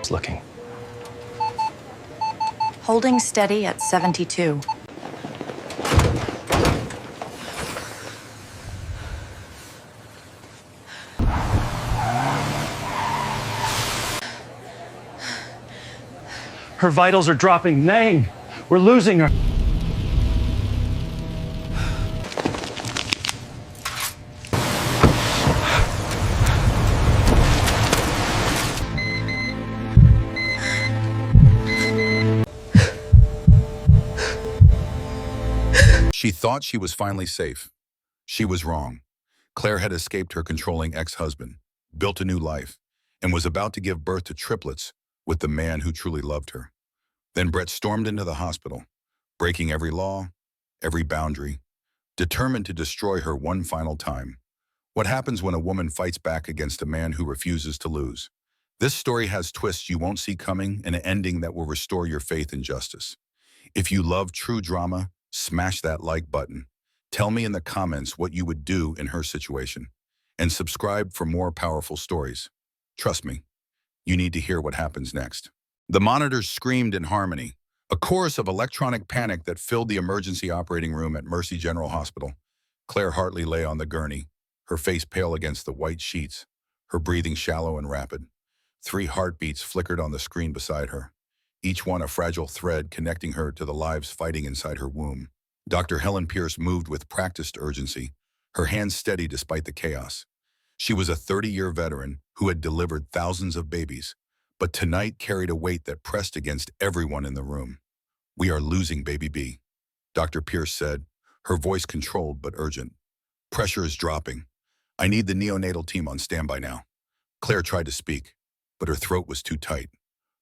pulse looking? Holding steady at 72. Her vitals are dropping. Nang, we're losing her. She thought she was finally safe. She was wrong. Claire had escaped her controlling ex-husband, built a new life, and was about to give birth to triplets with the man who truly loved her. Then Brett stormed into the hospital, breaking every law, every boundary, determined to destroy her one final time. What happens when a woman fights back against a man who refuses to lose? This story has twists you won't see coming and an ending that will restore your faith in justice. If you love true drama, smash that like button. Tell me in the comments what you would do in her situation. And subscribe for more powerful stories. Trust me, you need to hear what happens next. The monitors screamed in harmony, a chorus of electronic panic that filled the emergency operating room at Mercy General Hospital. Claire Hartley lay on the gurney, her face pale against the white sheets, her breathing shallow and rapid. 3 heartbeats flickered on the screen beside her, each one a fragile thread connecting her to the lives fighting inside her womb. Dr. Helen Pierce moved with practiced urgency, her hands steady despite the chaos. She was a 30-year veteran who had delivered thousands of babies, but tonight carried a weight that pressed against everyone in the room. "We are losing baby B," Dr. Pierce said, her voice controlled but urgent. "Pressure is dropping. I need the neonatal team on standby now." Claire tried to speak, but her throat was too tight.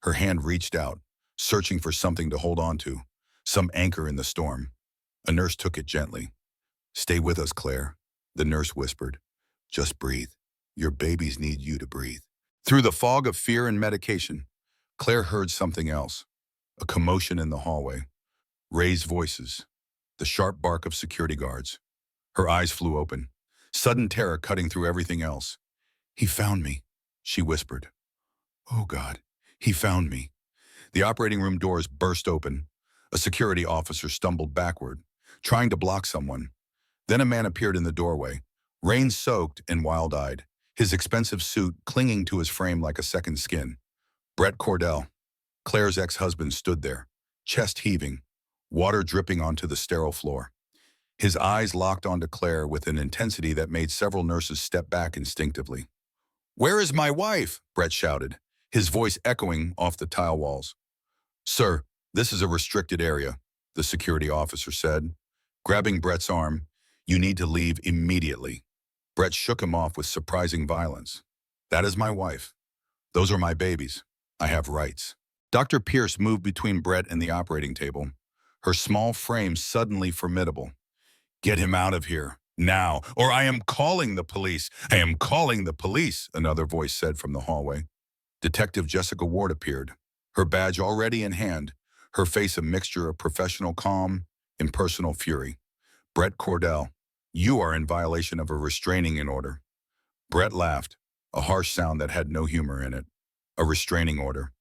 Her hand reached out, searching for something to hold on to, some anchor in the storm. A nurse took it gently. "Stay with us, Claire," the nurse whispered. "Just breathe. Your babies need you to breathe." Through the fog of fear and medication, Claire heard something else, a commotion in the hallway, raised voices, the sharp bark of security guards. Her eyes flew open, sudden terror cutting through everything else. "He found me," she whispered. "Oh God, he found me." The operating room doors burst open. A security officer stumbled backward, trying to block someone. Then a man appeared in the doorway, rain-soaked and wild-eyed, his expensive suit clinging to his frame like a second skin. Brett Cordell, Claire's ex-husband, stood there, chest heaving, water dripping onto the sterile floor. His eyes locked onto Claire with an intensity that made several nurses step back instinctively. "Where is my wife?" Brett shouted, his voice echoing off the tile walls. "Sir, this is a restricted area," the security officer said, grabbing Brett's arm. "You need to leave immediately." Brett shook him off with surprising violence. "That is my wife. Those are my babies. I have rights." Dr. Pierce moved between Brett and the operating table, her small frame suddenly formidable. "Get him out of here, now, or I am calling the police. I am calling the police," another voice said from the hallway. Detective Jessica Ward appeared, her badge already in hand, her face a mixture of professional calm and personal fury. "Brett Cordell, you are in violation of a restraining order." Brett laughed, a harsh sound that had no humor in it. "A restraining order.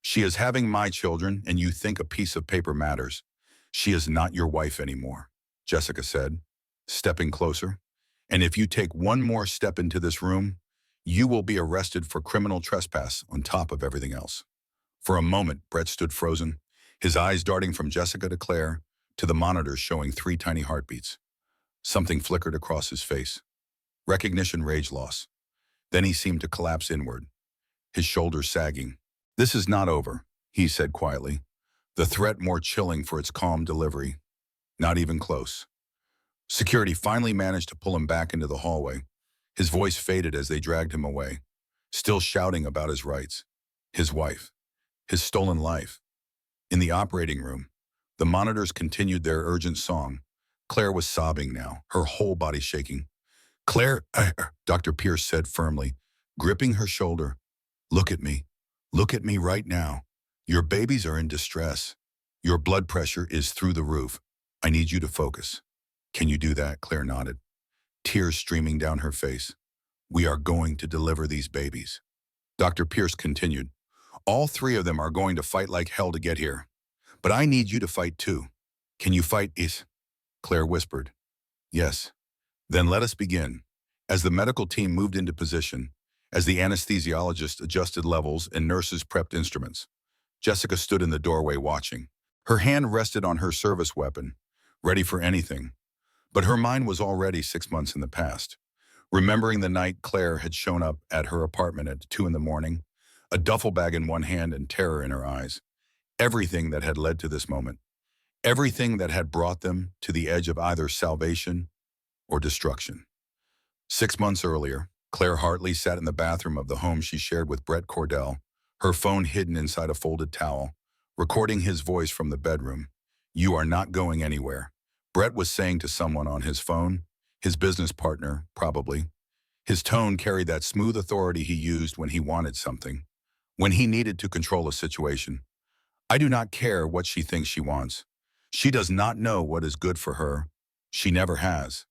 She is having my children, and you think a piece of paper matters. She is not your wife anymore," Jessica said, stepping closer. "And if you take one more step into this room, you will be arrested for criminal trespass on top of everything else." For a moment, Brett stood frozen, his eyes darting from Jessica to Claire to the monitors showing 3 tiny heartbeats. Something flickered across his face. Recognition, rage loss. Then he seemed to collapse inward, his shoulders sagging. "This is not over," he said quietly, the threat more chilling for its calm delivery. "Not even close." Security finally managed to pull him back into the hallway. His voice faded as they dragged him away, still shouting about his rights, his wife, his stolen life. In the operating room, the monitors continued their urgent song. Claire was sobbing now, her whole body shaking. "Claire," Dr. Pierce said firmly, gripping her shoulder. "Look at me. Look at me right now. Your babies are in distress. Your blood pressure is through the roof. I need you to focus." "Can you do that?" Claire nodded, tears streaming down her face. "We are going to deliver these babies." Dr. Pierce continued. All three of them are going to fight like hell to get here. But I need you to fight too. Can you fight, Is? Claire whispered. Yes. Then let us begin. As the medical team moved into position, as the anesthesiologist adjusted levels and nurses prepped instruments, Jessica stood in the doorway watching. Her hand rested on her service weapon, ready for anything. But her mind was already 6 months in the past. Remembering the night Claire had shown up at her apartment at 2 in the morning, a duffel bag in one hand and terror in her eyes. Everything that had led to this moment. Everything that had brought them to the edge of either salvation or destruction. 6 months earlier, Claire Hartley sat in the bathroom of the home she shared with Brett Cordell, her phone hidden inside a folded towel, recording his voice from the bedroom. You are not going anywhere. Brett was saying to someone on his phone, his business partner, probably. His tone carried that smooth authority he used when he wanted something, when he needed to control a situation. I do not care what she thinks she wants. She does not know what is good for her. She never has.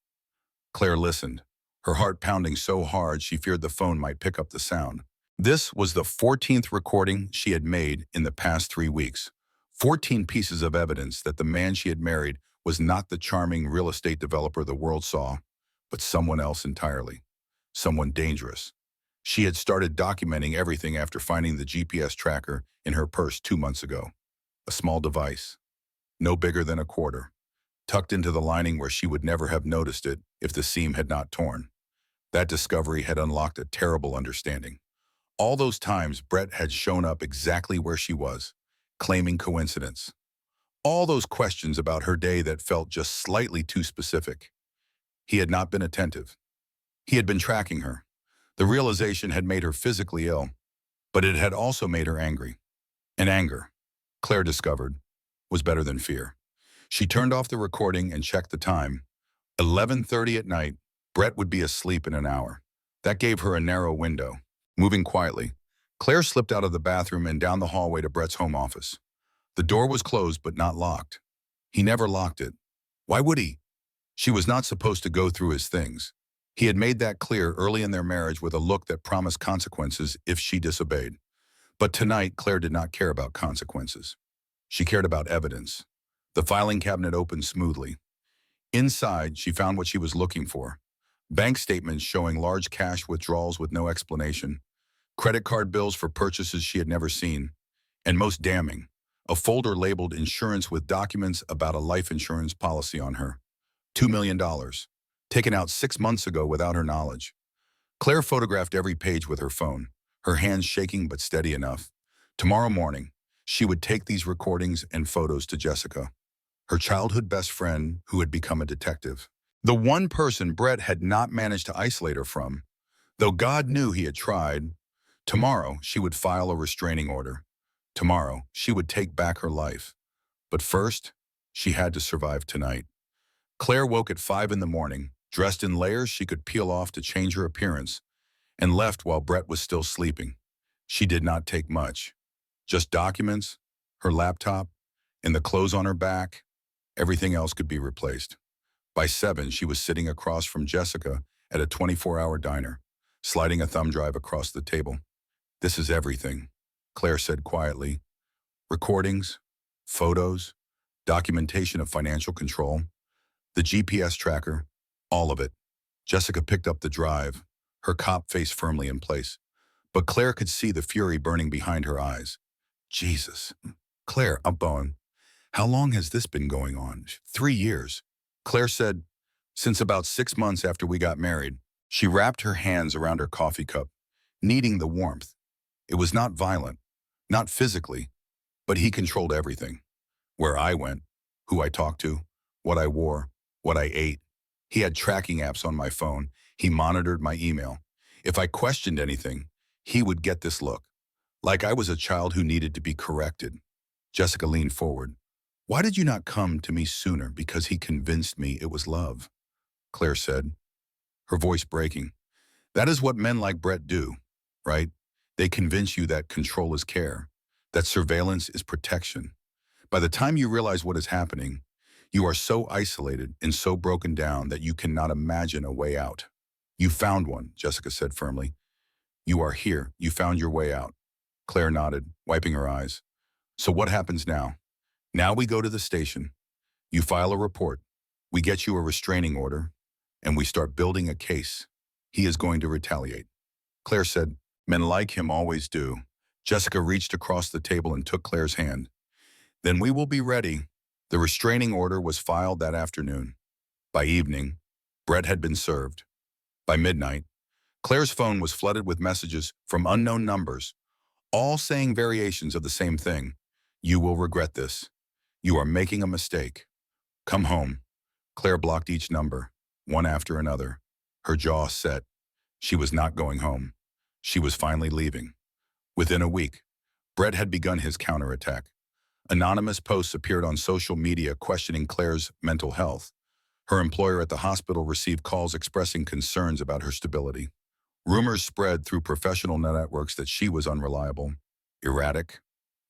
Claire listened, her heart pounding so hard she feared the phone might pick up the sound. This was the 14th recording she had made in the past 3 weeks. 14 pieces of evidence that the man she had married was not the charming real estate developer the world saw, but someone else entirely. Someone dangerous. She had started documenting everything after finding the GPS tracker in her purse 2 months ago. A small device, no bigger than a quarter, tucked into the lining where she would never have noticed it if the seam had not torn. That discovery had unlocked a terrible understanding. All those times Brett had shown up exactly where she was, claiming coincidence. All those questions about her day that felt just slightly too specific. He had not been attentive. He had been tracking her. The realization had made her physically ill, but it had also made her angry. And anger, Claire discovered, was better than fear. She turned off the recording and checked the time. 11:30 at night. Brett would be asleep in an hour. That gave her a narrow window. Moving quietly, Claire slipped out of the bathroom and down the hallway to Brett's home office. The door was closed but not locked. He never locked it. Why would he? She was not supposed to go through his things. He had made that clear early in their marriage with a look that promised consequences if she disobeyed. But tonight, Claire did not care about consequences. She cared about evidence. The filing cabinet opened smoothly. Inside, she found what she was looking for. Bank statements showing large cash withdrawals with no explanation, credit card bills for purchases she had never seen, and most damning, a folder labeled insurance with documents about a life insurance policy on her. $2 million, taken out 6 months ago without her knowledge. Claire photographed every page with her phone, her hands shaking but steady enough. Tomorrow morning, she would take these recordings and photos to Jessica, her childhood best friend who had become a detective. The one person Brett had not managed to isolate her from, though God knew he had tried. Tomorrow, she would file a restraining order. Tomorrow, she would take back her life. But first, she had to survive tonight. Claire woke at 5 in the morning, dressed in layers she could peel off to change her appearance, and left while Brett was still sleeping. She did not take much. Just documents, her laptop, and the clothes on her back. Everything else could be replaced. By 7, she was sitting across from Jessica at a 24-hour diner, sliding a thumb drive across the table. This is everything, Claire said quietly. Recordings, photos, documentation of financial control, the GPS tracker, all of it. Jessica picked up the drive, her cop face firmly in place. But Claire could see the fury burning behind her eyes. Jesus. Claire, I'm Bowen. How long has this been going on? 3 years. Claire said, since about 6 months after we got married. She wrapped her hands around her coffee cup, needing the warmth. It was not violent, not physically, but he controlled everything. Where I went, who I talked to, what I wore, what I ate. He had tracking apps on my phone. He monitored my email. If I questioned anything, he would get this look, like I was a child who needed to be corrected. Jessica leaned forward. Why did you not come to me sooner? Because he convinced me it was love, Claire said, her voice breaking. That is what men like Brett do, right? They convince you that control is care, that surveillance is protection. By the time you realize what is happening, you are so isolated and so broken down that you cannot imagine a way out. You found one, Jessica said firmly. You are here. You found your way out. Claire nodded, wiping her eyes. So what happens now? Now we go to the station. You file a report. We get you a restraining order, and we start building a case. He is going to retaliate. Claire said, men like him always do. Jessica reached across the table and took Claire's hand. Then we will be ready. The restraining order was filed that afternoon. By evening, bread had been served. By midnight, Claire's phone was flooded with messages from unknown numbers, all saying variations of the same thing. You will regret this. You are making a mistake. Come home. Claire blocked each number, one after another. Her jaw set. She was not going home. She was finally leaving. Within a week, Brett had begun his counterattack. Anonymous posts appeared on social media questioning Claire's mental health. Her employer at the hospital received calls expressing concerns about her stability. Rumors spread through professional networks that she was unreliable, erratic,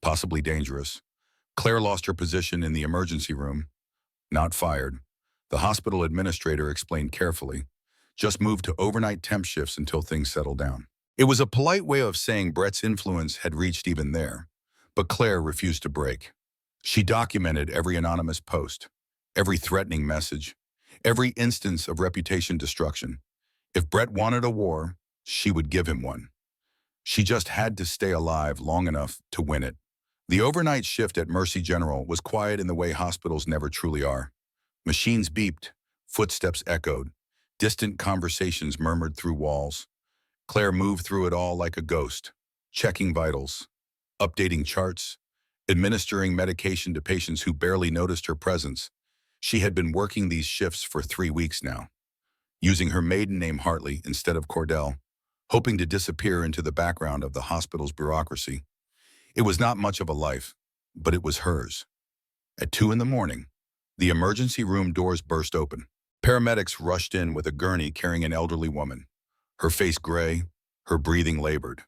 possibly dangerous. Claire lost her position in the emergency room. Not fired. The hospital administrator explained carefully. Just moved to overnight temp shifts until things settled down. It was a polite way of saying Brett's influence had reached even there, but Claire refused to break. She documented every anonymous post, every threatening message, every instance of reputation destruction. If Brett wanted a war, she would give him one. She just had to stay alive long enough to win it. The overnight shift at Mercy General was quiet in the way hospitals never truly are. Machines beeped, footsteps echoed, distant conversations murmured through walls. Claire moved through it all like a ghost, checking vitals, updating charts, administering medication to patients who barely noticed her presence. She had been working these shifts for 3 weeks now, using her maiden name Hartley instead of Cordell, hoping to disappear into the background of the hospital's bureaucracy. It was not much of a life, but it was hers. At 2 in the morning, the emergency room doors burst open. Paramedics rushed in with a gurney carrying an elderly woman, her face gray, her breathing labored.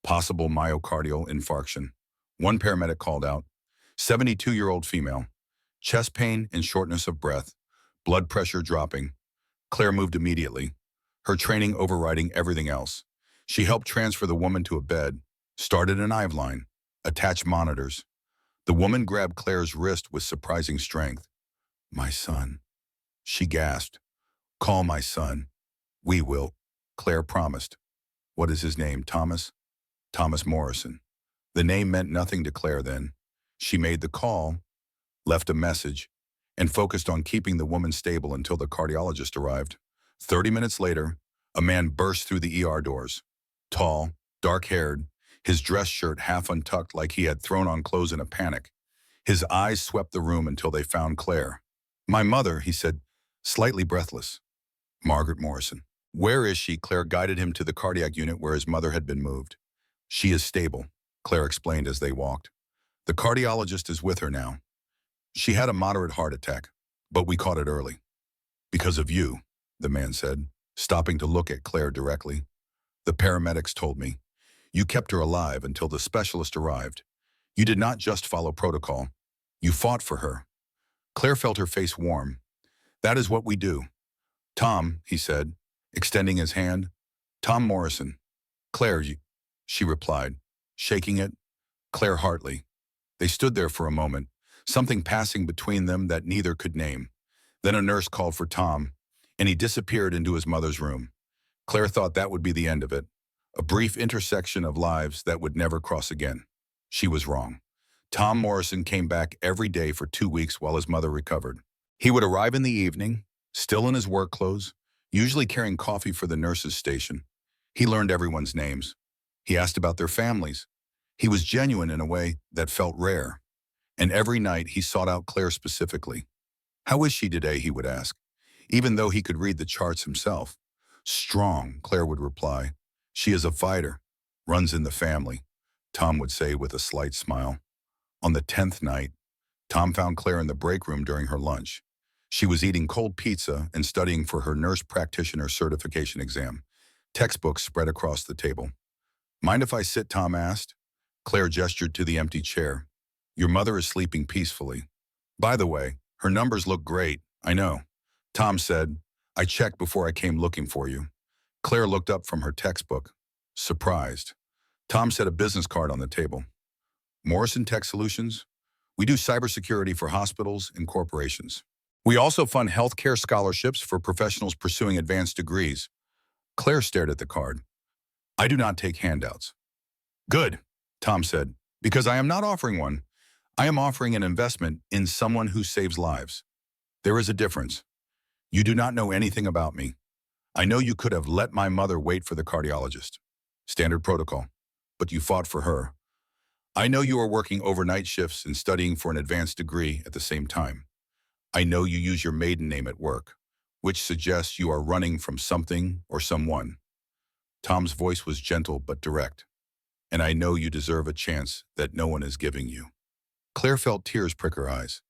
Possible myocardial infarction. One paramedic called out, 72-year-old female, chest pain and shortness of breath, blood pressure dropping. Claire moved immediately, her training overriding everything else. She helped transfer the woman to a bed, started an IV line, attached monitors. The woman grabbed Claire's wrist with surprising strength. My son, she gasped. Call my son. We will, Claire promised. What is his name, Thomas? Thomas Morrison. The name meant nothing to Claire then. She made the call, left a message, and focused on keeping the woman stable until the cardiologist arrived. 30 minutes later, a man burst through the ER doors. Tall, dark-haired, his dress shirt half untucked like he had thrown on clothes in a panic. His eyes swept the room until they found Claire. My mother, he said, slightly breathless. Margaret Morrison. Where is she? Claire guided him to the cardiac unit where his mother had been moved. She is stable, Claire explained as they walked. The cardiologist is with her now. She had a moderate heart attack, but we caught it early. Because of you, the man said, stopping to look at Claire directly. The paramedics told me. You kept her alive until the specialist arrived. You did not just follow protocol. You fought for her. Claire felt her face warm. That is what we do. Tom, he said, extending his hand. Tom Morrison. Claire, she replied, shaking it. Claire Hartley. They stood there for a moment, something passing between them that neither could name. Then a nurse called for Tom, and he disappeared into his mother's room. Claire thought that would be the end of it, a brief intersection of lives that would never cross again. She was wrong. Tom Morrison came back every day for 2 weeks while his mother recovered. He would arrive in the evening, still in his work clothes, usually carrying coffee for the nurses' station. He learned everyone's names. He asked about their families. He was genuine in a way that felt rare. And every night he sought out Claire specifically. How is she today, he would ask, even though he could read the charts himself. Strong, Claire would reply. She is a fighter, runs in the family, Tom would say with a slight smile. On the 10th night, Tom found Claire in the break room during her lunch. She was eating cold pizza and studying for her nurse practitioner certification exam. Textbooks spread across the table. Mind if I sit? Tom asked. Claire gestured to the empty chair. Your mother is sleeping peacefully. By the way, her numbers look great, I know. Tom said, I checked before I came looking for you. Claire looked up from her textbook, surprised. Tom set a business card on the table. Morrison Tech Solutions. We do cybersecurity for hospitals and corporations. We also fund healthcare scholarships for professionals pursuing advanced degrees. Claire stared at the card. I do not take handouts. Good, Tom said, because I am not offering one. I am offering an investment in someone who saves lives. There is a difference. You do not know anything about me. I know you could have let my mother wait for the cardiologist. Standard protocol. But you fought for her. I know you are working overnight shifts and studying for an advanced degree at the same time. I know you use your maiden name at work, which suggests you are running from something or someone. Tom's voice was gentle but direct. And I know you deserve a chance that no one is giving you. Claire felt tears prick her eyes.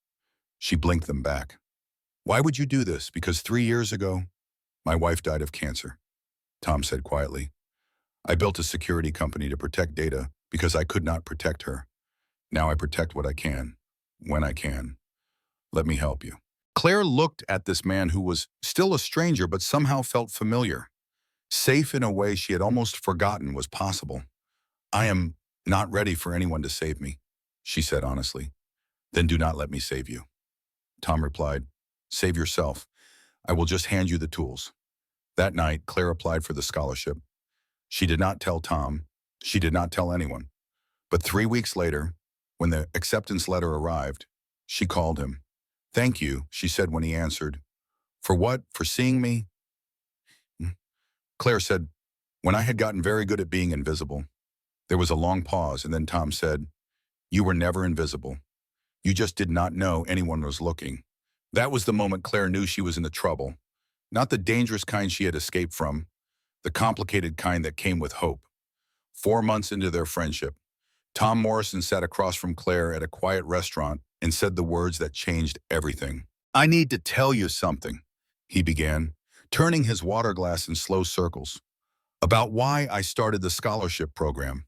She blinked them back. Why would you do this? Because 3 years ago, my wife died of cancer. Tom said quietly. I built a security company to protect data because I could not protect her. Now I protect what I can, when I can. Let me help you. Claire looked at this man who was still a stranger but somehow felt familiar. Safe in a way she had almost forgotten was possible. I am not ready for anyone to save me, she said honestly. Then do not let me save you. Tom replied, save yourself. I will just hand you the tools. That night, Claire applied for the scholarship. She did not tell Tom. She did not tell anyone. But 3 weeks later, when the acceptance letter arrived, she called him. Thank you, she said when he answered. For what? For seeing me? Claire said, when I had gotten very good at being invisible. There was a long pause, and then Tom said, you were never invisible. You just did not know anyone was looking. That was the moment Claire knew she was in the trouble. Not the dangerous kind she had escaped from, the complicated kind that came with hope. 4 months into their friendship, Tom Morrison sat across from Claire at a quiet restaurant and said the words that changed everything. I need to tell you something, he began, turning his water glass in slow circles, about why I started the scholarship program.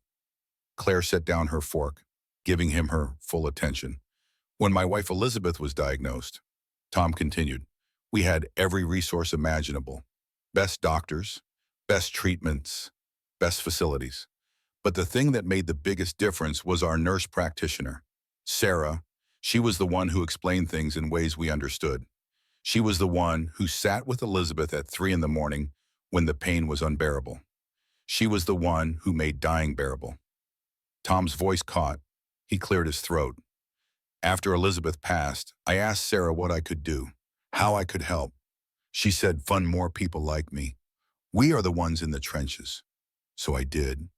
Claire set down her fork, giving him her full attention. When my wife Elizabeth was diagnosed, Tom continued, we had every resource imaginable. Best doctors, best treatments, best facilities. But the thing that made the biggest difference was our nurse practitioner, Sarah. She was the one who explained things in ways we understood. She was the one who sat with Elizabeth at 3 in the morning when the pain was unbearable. She was the one who made dying bearable. Tom's voice caught. He cleared his throat. After Elizabeth passed, I asked Sarah what I could do, how I could help. She said, fund more people like me. We are the ones in the trenches. So I did.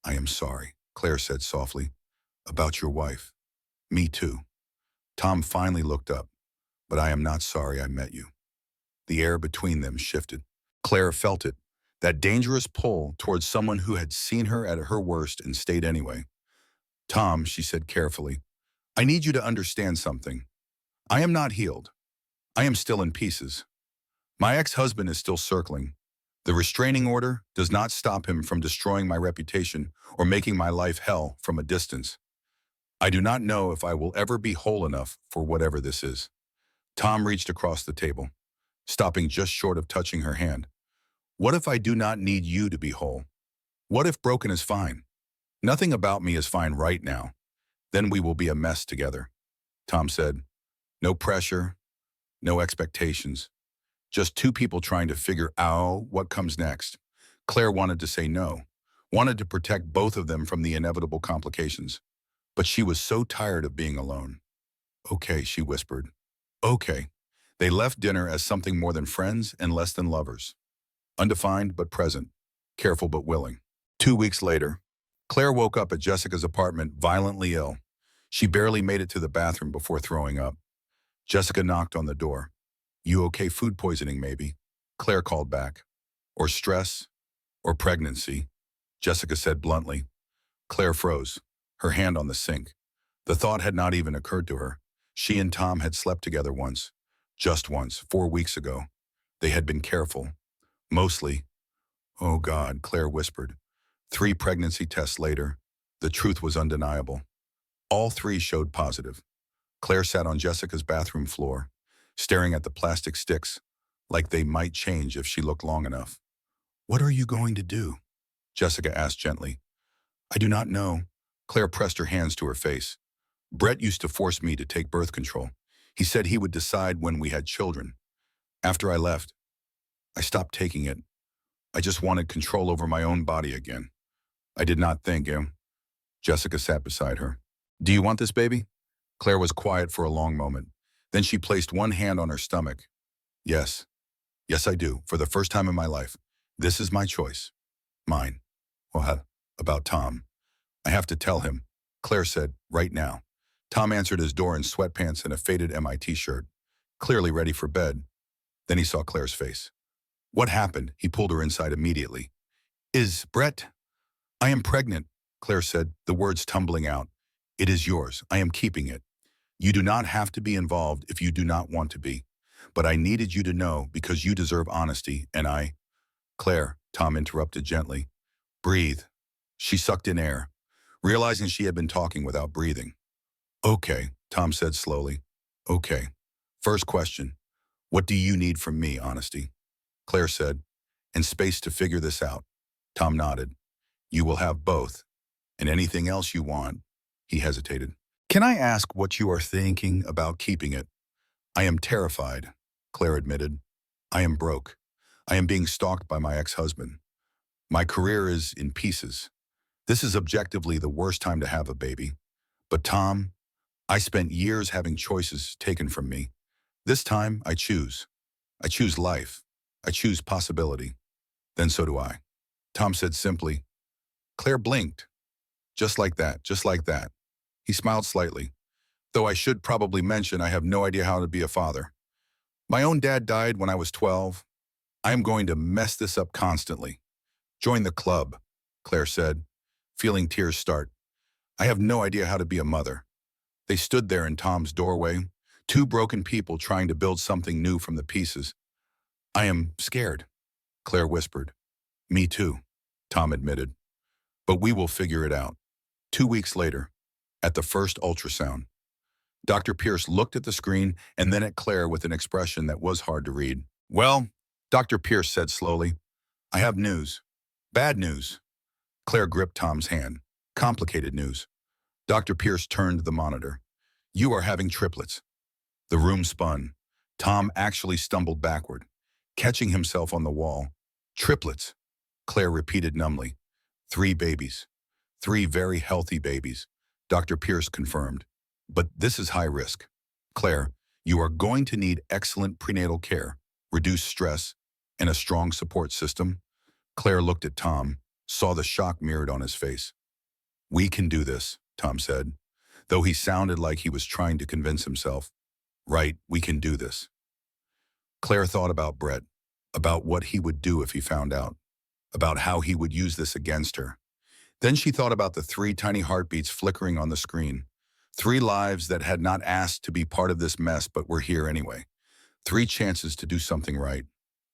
I am sorry, Claire said softly. About your wife. Me too. Tom finally looked up. But I am not sorry I met you. The air between them shifted. Claire felt it, that dangerous pull towards someone who had seen her at her worst and stayed anyway. Tom, she said carefully, I need you to understand something. I am not healed. I am still in pieces. My ex-husband is still circling. The restraining order does not stop him from destroying my reputation or making my life hell from a distance. I do not know if I will ever be whole enough for whatever this is. Tom reached across the table, stopping just short of touching her hand. What if I do not need you to be whole? What if broken is fine? Nothing about me is fine right now. Then we will be a mess together. Tom said, no pressure, no expectations. Just 2 people trying to figure out what comes next. Claire wanted to say no, wanted to protect both of them from the inevitable complications. But she was so tired of being alone. Okay, she whispered. Okay. They left dinner as something more than friends and less than lovers. Undefined but present, careful but willing. 2 weeks later, Claire woke up at Jessica's apartment violently ill. She barely made it to the bathroom before throwing up. Jessica knocked on the door. You okay? Food poisoning, maybe? Claire called back. Or stress? Or pregnancy? Jessica said bluntly. Claire froze, her hand on the sink. The thought had not even occurred to her. She and Tom had slept together once. Just once, 4 weeks ago. They had been careful. Mostly. Oh God, Claire whispered. 3 pregnancy tests later, the truth was undeniable. All 3 showed positive. Claire sat on Jessica's bathroom floor, staring at the plastic sticks, like they might change if she looked long enough. What are you going to do? Jessica asked gently. I do not know. Claire pressed her hands to her face. Brett used to force me to take birth control. He said he would decide when we had children. After I left, I stopped taking it. I just wanted control over my own body again. I did not think, Jessica sat beside her. Do you want this baby? Claire was quiet for a long moment. Then she placed one hand on her stomach. Yes. Yes, I do. For the first time in my life. This is my choice. Mine. Well, about Tom. I have to tell him, Claire said, right now. Tom answered his door in sweatpants and a faded MIT shirt, clearly ready for bed. Then he saw Claire's face. What happened? He pulled her inside immediately. Is Brett? I am pregnant, Claire said, the words tumbling out. It is yours. I am keeping it. You do not have to be involved if you do not want to be. But I needed you to know because you deserve honesty, and I... Claire, Tom interrupted gently. Breathe. She sucked in air, realizing she had been talking without breathing. Okay, Tom said slowly. Okay. First question. What do you need from me, honesty? Claire said, and space to figure this out. Tom nodded. You will have both. And anything else you want. He hesitated. Can I ask what you are thinking about keeping it? I am terrified, Claire admitted. I am broke. I am being stalked by my ex-husband. My career is in pieces. This is objectively the worst time to have a baby. But Tom, I spent years having choices taken from me. This time, I choose. I choose life. I choose possibility. Then so do I. Tom said simply. Claire blinked. Just like that, just like that. He smiled slightly. Though I should probably mention I have no idea how to be a father. My own dad died when I was 12. I am going to mess this up constantly. Join the club, Claire said, feeling tears start. I have no idea how to be a mother. They stood there in Tom's doorway, two broken people trying to build something new from the pieces. I am scared, Claire whispered. Me too, Tom admitted. But we will figure it out. 2 weeks later, at the first ultrasound, Dr. Pierce looked at the screen and then at Claire with an expression that was hard to read. Well, Dr. Pierce said slowly, I have news. Bad news. Claire gripped Tom's hand. Complicated news. Dr. Pierce turned to the monitor. You are having triplets. The room spun. Tom actually stumbled backward, catching himself on the wall. Triplets, Claire repeated numbly. 3 babies. 3 very healthy babies, Dr. Pierce confirmed. But this is high risk. Claire, you are going to need excellent prenatal care, reduced stress, and a strong support system. Claire looked at Tom, saw the shock mirrored on his face. We can do this, Tom said, though he sounded like he was trying to convince himself. Right, we can do this. Claire thought about Brett, about what he would do if he found out, about how he would use this against her. Then she thought about the 3 tiny heartbeats flickering on the screen. 3 lives that had not asked to be part of this mess but were here anyway. 3 chances to do something right.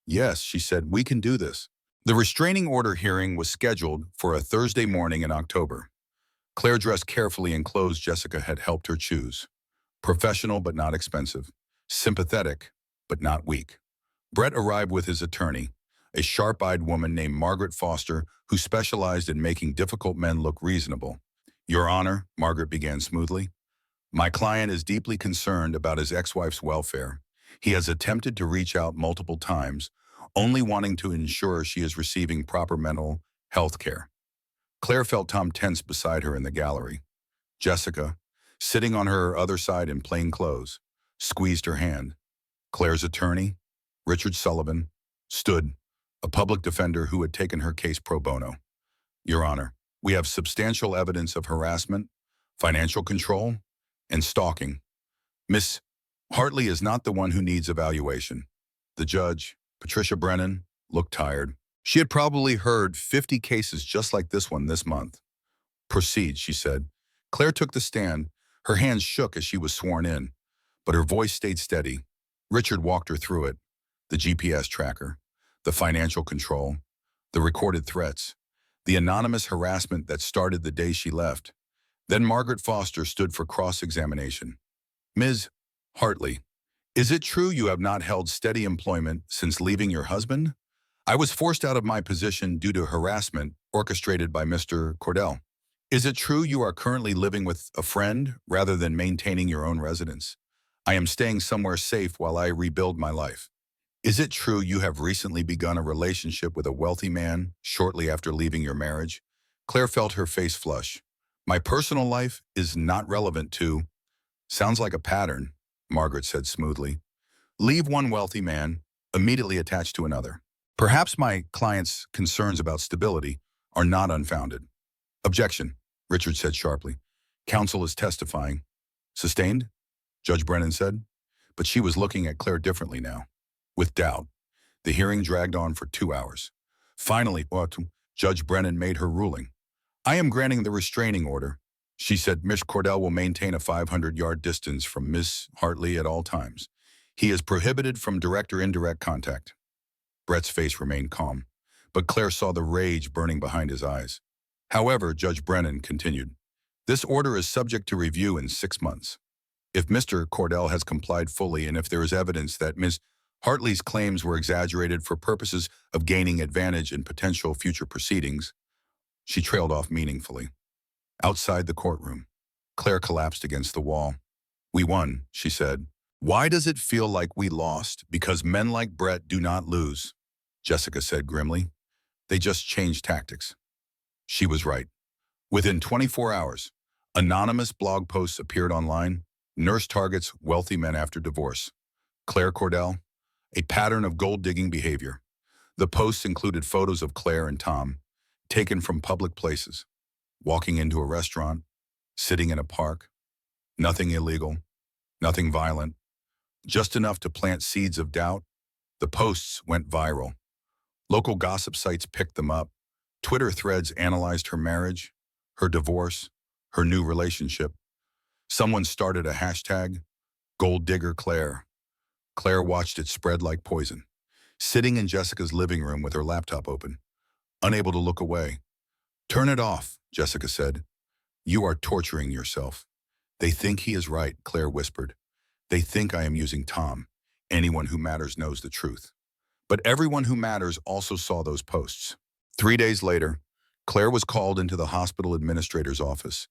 Yes, she said, we can do this. The restraining order hearing was scheduled for a Thursday morning in October. Claire dressed carefully in clothes Jessica had helped her choose. Professional but not expensive. Sympathetic but not weak. Brett arrived with his attorney, a sharp-eyed woman named Margaret Foster who specialized in making difficult men look reasonable. Your Honor, Margaret began smoothly, my client is deeply concerned about his ex-wife's welfare. He has attempted to reach out multiple times, only wanting to ensure she is receiving proper mental health care. Claire felt Tom tense beside her in the gallery. Jessica, sitting on her other side in plain clothes, squeezed her hand. Claire's attorney, Richard Sullivan, stood, a public defender who had taken her case pro bono. Your Honor, we have substantial evidence of harassment, financial control, and stalking. Miss Hartley is not the one who needs evaluation. The judge, Patricia Brennan, looked tired. She had probably heard 50 cases just like this one this month. Proceed, she said. Claire took the stand. Her hands shook as she was sworn in, but her voice stayed steady. Richard walked her through it. The GPS tracker, the financial control, the recorded threats, the anonymous harassment that started the day she left. Then Margaret Foster stood for cross-examination. Ms. Hartley, is it true you have not held steady employment since leaving your husband? I was forced out of my position due to harassment orchestrated by Mr. Cordell. Is it true you are currently living with a friend rather than maintaining your own residence? I am staying somewhere safe while I rebuild my life. Is it true you have recently begun a relationship with a wealthy man shortly after leaving your marriage? Claire felt her face flush. My personal life is not relevant to. Sounds like a pattern, Margaret said smoothly. Leave one wealthy man, immediately attached to another. Perhaps my client's concerns about stability are not unfounded. Objection, Richard said sharply. Counsel is testifying. Sustained? Judge Brennan said. But she was looking at Claire differently now, with doubt. The hearing dragged on for 2 hours. Finally, Judge Brennan made her ruling. I am granting the restraining order. She said Miss Cordell will maintain a 500-yard distance from Miss Hartley at all times. He is prohibited from direct or indirect contact. Brett's face remained calm, but Claire saw the rage burning behind his eyes. However, Judge Brennan continued, this order is subject to review in 6 months. If Mr. Cordell has complied fully and if there is evidence that Ms. Hartley's claims were exaggerated for purposes of gaining advantage in potential future proceedings, she trailed off meaningfully. Outside the courtroom, Claire collapsed against the wall. We won, she said. Why does it feel like we lost? Because men like Brett do not lose, Jessica said grimly. They just changed tactics. She was right. Within 24 hours, anonymous blog posts appeared online. Nurse targets wealthy men after divorce. Claire Cordell, a pattern of gold-digging behavior. The posts included photos of Claire and Tom, taken from public places, walking into a restaurant, sitting in a park. Nothing illegal, nothing violent, just enough to plant seeds of doubt. The posts went viral. Local gossip sites picked them up. Twitter threads analyzed her marriage, her divorce, her new relationship. Someone started a hashtag, Gold Digger Claire. Claire watched it spread like poison, sitting in Jessica's living room with her laptop open, unable to look away. Turn it off, Jessica said. You are torturing yourself. They think he is right, Claire whispered. They think I am using Tom. Anyone who matters knows the truth. But everyone who matters also saw those posts. 3 days later, Claire was called into the hospital administrator's office.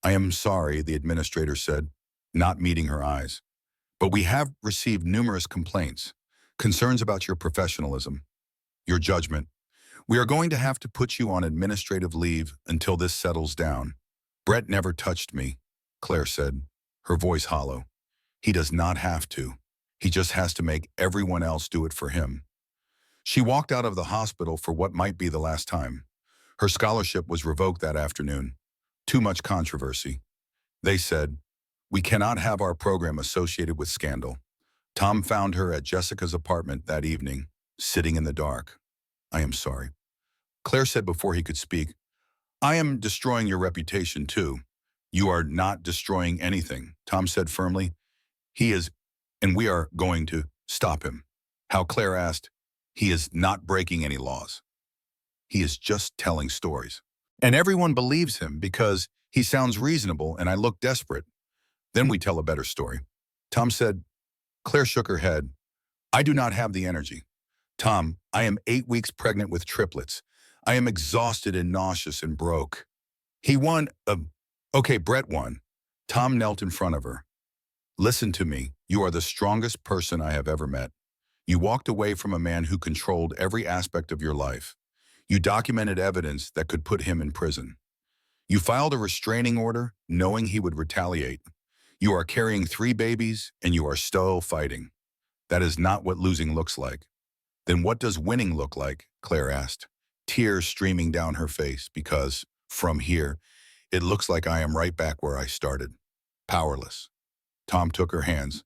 I am sorry, the administrator said, not meeting her eyes. But we have received numerous complaints, concerns about your professionalism, your judgment. We are going to have to put you on administrative leave until this settles down. Brett never touched me, Claire said, her voice hollow. He does not have to. He just has to make everyone else do it for him. She walked out of the hospital for what might be the last time. Her scholarship was revoked that afternoon. Too much controversy. They said, we cannot have our program associated with scandal. Tom found her at Jessica's apartment that evening, sitting in the dark. I am sorry. Claire said before he could speak, I am destroying your reputation too. You are not destroying anything, Tom said firmly. He is, and we are going to stop him. How Claire asked, he is not breaking any laws. He is just telling stories. And everyone believes him because he sounds reasonable and I look desperate. Then we tell a better story. Tom said. Claire shook her head. I do not have the energy. Tom, I am 8 weeks pregnant with triplets. I am exhausted and nauseous and broke. He won. Okay, Brett won. Tom knelt in front of her. Listen to me. You are the strongest person I have ever met. You walked away from a man who controlled every aspect of your life. You documented evidence that could put him in prison. You filed a restraining order knowing he would retaliate. You are carrying 3 babies and you are still fighting. That is not what losing looks like. Then what does winning look like? Claire asked, tears streaming down her face because, from here, it looks like I am right back where I started. Powerless. Tom took her hands.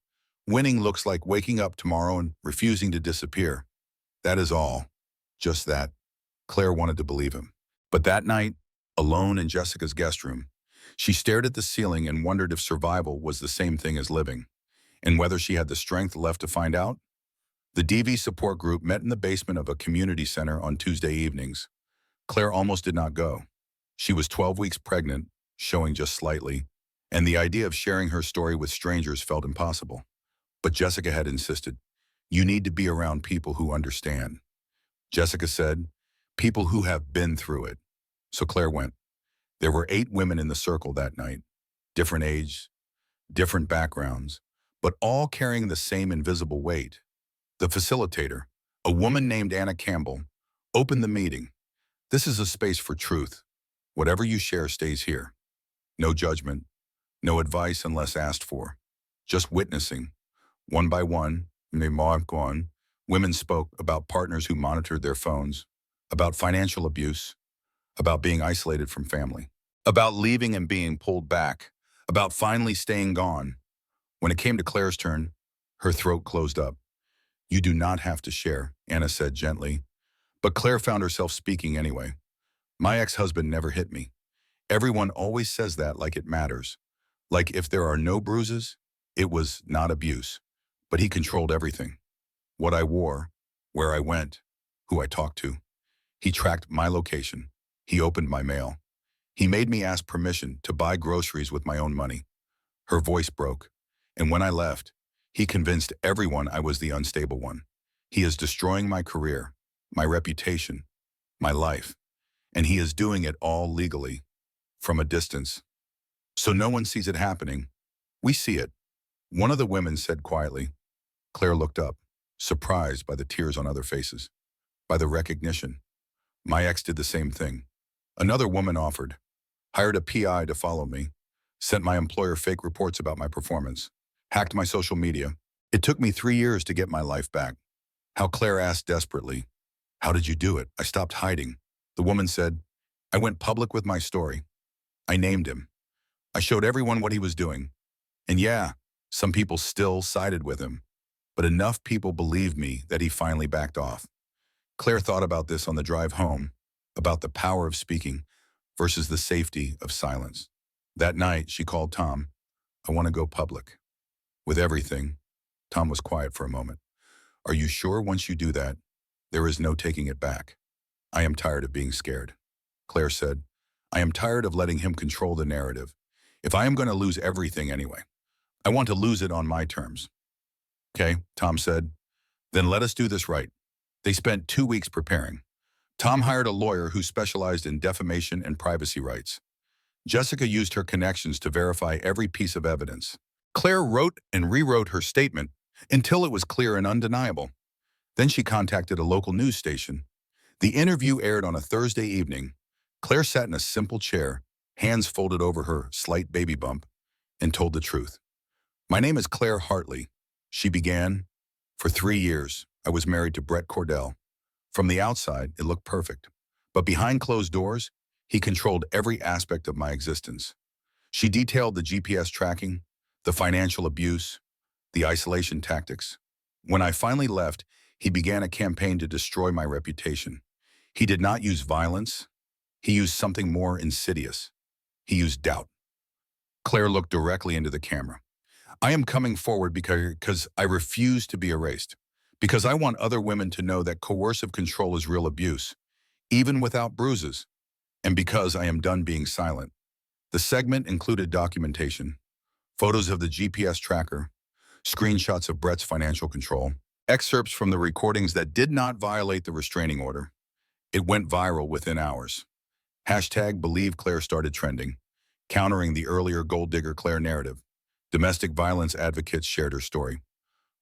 Winning looks like waking up tomorrow and refusing to disappear. That is all. Just that. Claire wanted to believe him. But that night, alone in Jessica's guest room, she stared at the ceiling and wondered if survival was the same thing as living, and whether she had the strength left to find out. The DV support group met in the basement of a community center on Tuesday evenings. Claire almost did not go. She was 12 weeks pregnant, showing just slightly, and the idea of sharing her story with strangers felt impossible. But Jessica had insisted, you need to be around people who understand. Jessica said, people who have been through it. So Claire went. There were 8 women in the circle that night, different ages, different backgrounds, but all carrying the same invisible weight. The facilitator, a woman named Anna Campbell, opened the meeting. This is a space for truth. Whatever you share stays here. No judgment, no advice unless asked for. Just witnessing. One by one, women spoke about partners who monitored their phones, about financial abuse, about being isolated from family, about leaving and being pulled back, about finally staying gone. When it came to Claire's turn, her throat closed up. You do not have to share, Anna said gently. But Claire found herself speaking anyway. My ex-husband never hit me. Everyone always says that like it matters. Like if there are no bruises, it was not abuse. But he controlled everything. What I wore, where I went, who I talked to. He tracked my location. He opened my mail. He made me ask permission to buy groceries with my own money. Her voice broke. And when I left, he convinced everyone I was the unstable one. He is destroying my career, my reputation, my life. And he is doing it all legally, from a distance. So no one sees it happening. We see it. One of the women said quietly. Claire looked up, surprised by the tears on other faces, by the recognition. My ex did the same thing. Another woman offered, hired a PI to follow me, sent my employer fake reports about my performance, hacked my social media. It took me 3 years to get my life back. How Claire asked desperately, how did you do it? I stopped hiding. The woman said, I went public with my story. I named him. I showed everyone what he was doing. And yeah, some people still sided with him. But enough people believed me that he finally backed off. Claire thought about this on the drive home, about the power of speaking versus the safety of silence. That night, she called Tom. I want to go public. With everything, Tom was quiet for a moment. Are you sure once you do that, there is no taking it back? I am tired of being scared. Claire said, I am tired of letting him control the narrative. If I am going to lose everything anyway, I want to lose it on my terms. Okay, Tom said, then let us do this right. They spent 2 weeks preparing. Tom hired a lawyer who specialized in defamation and privacy rights. Jessica used her connections to verify every piece of evidence. Claire wrote and rewrote her statement until it was clear and undeniable. Then she contacted a local news station. The interview aired on a Thursday evening. Claire sat in a simple chair, hands folded over her slight baby bump, and told the truth. My name is Claire Hartley. She began. For 3 years, I was married to Brett Cordell. From the outside, it looked perfect. But behind closed doors, he controlled every aspect of my existence. She detailed the GPS tracking, the financial abuse, the isolation tactics. When I finally left, he began a campaign to destroy my reputation. He did not use violence. He used something more insidious. He used doubt. Claire looked directly into the camera. I am coming forward because I refuse to be erased. Because I want other women to know that coercive control is real abuse, even without bruises. And because I am done being silent. The segment included documentation, photos of the GPS tracker, screenshots of Brett's financial control, excerpts from the recordings that did not violate the restraining order. It went viral within hours. Hashtag Believe Claire started trending, countering the earlier gold digger Claire narrative. Domestic violence advocates shared her story.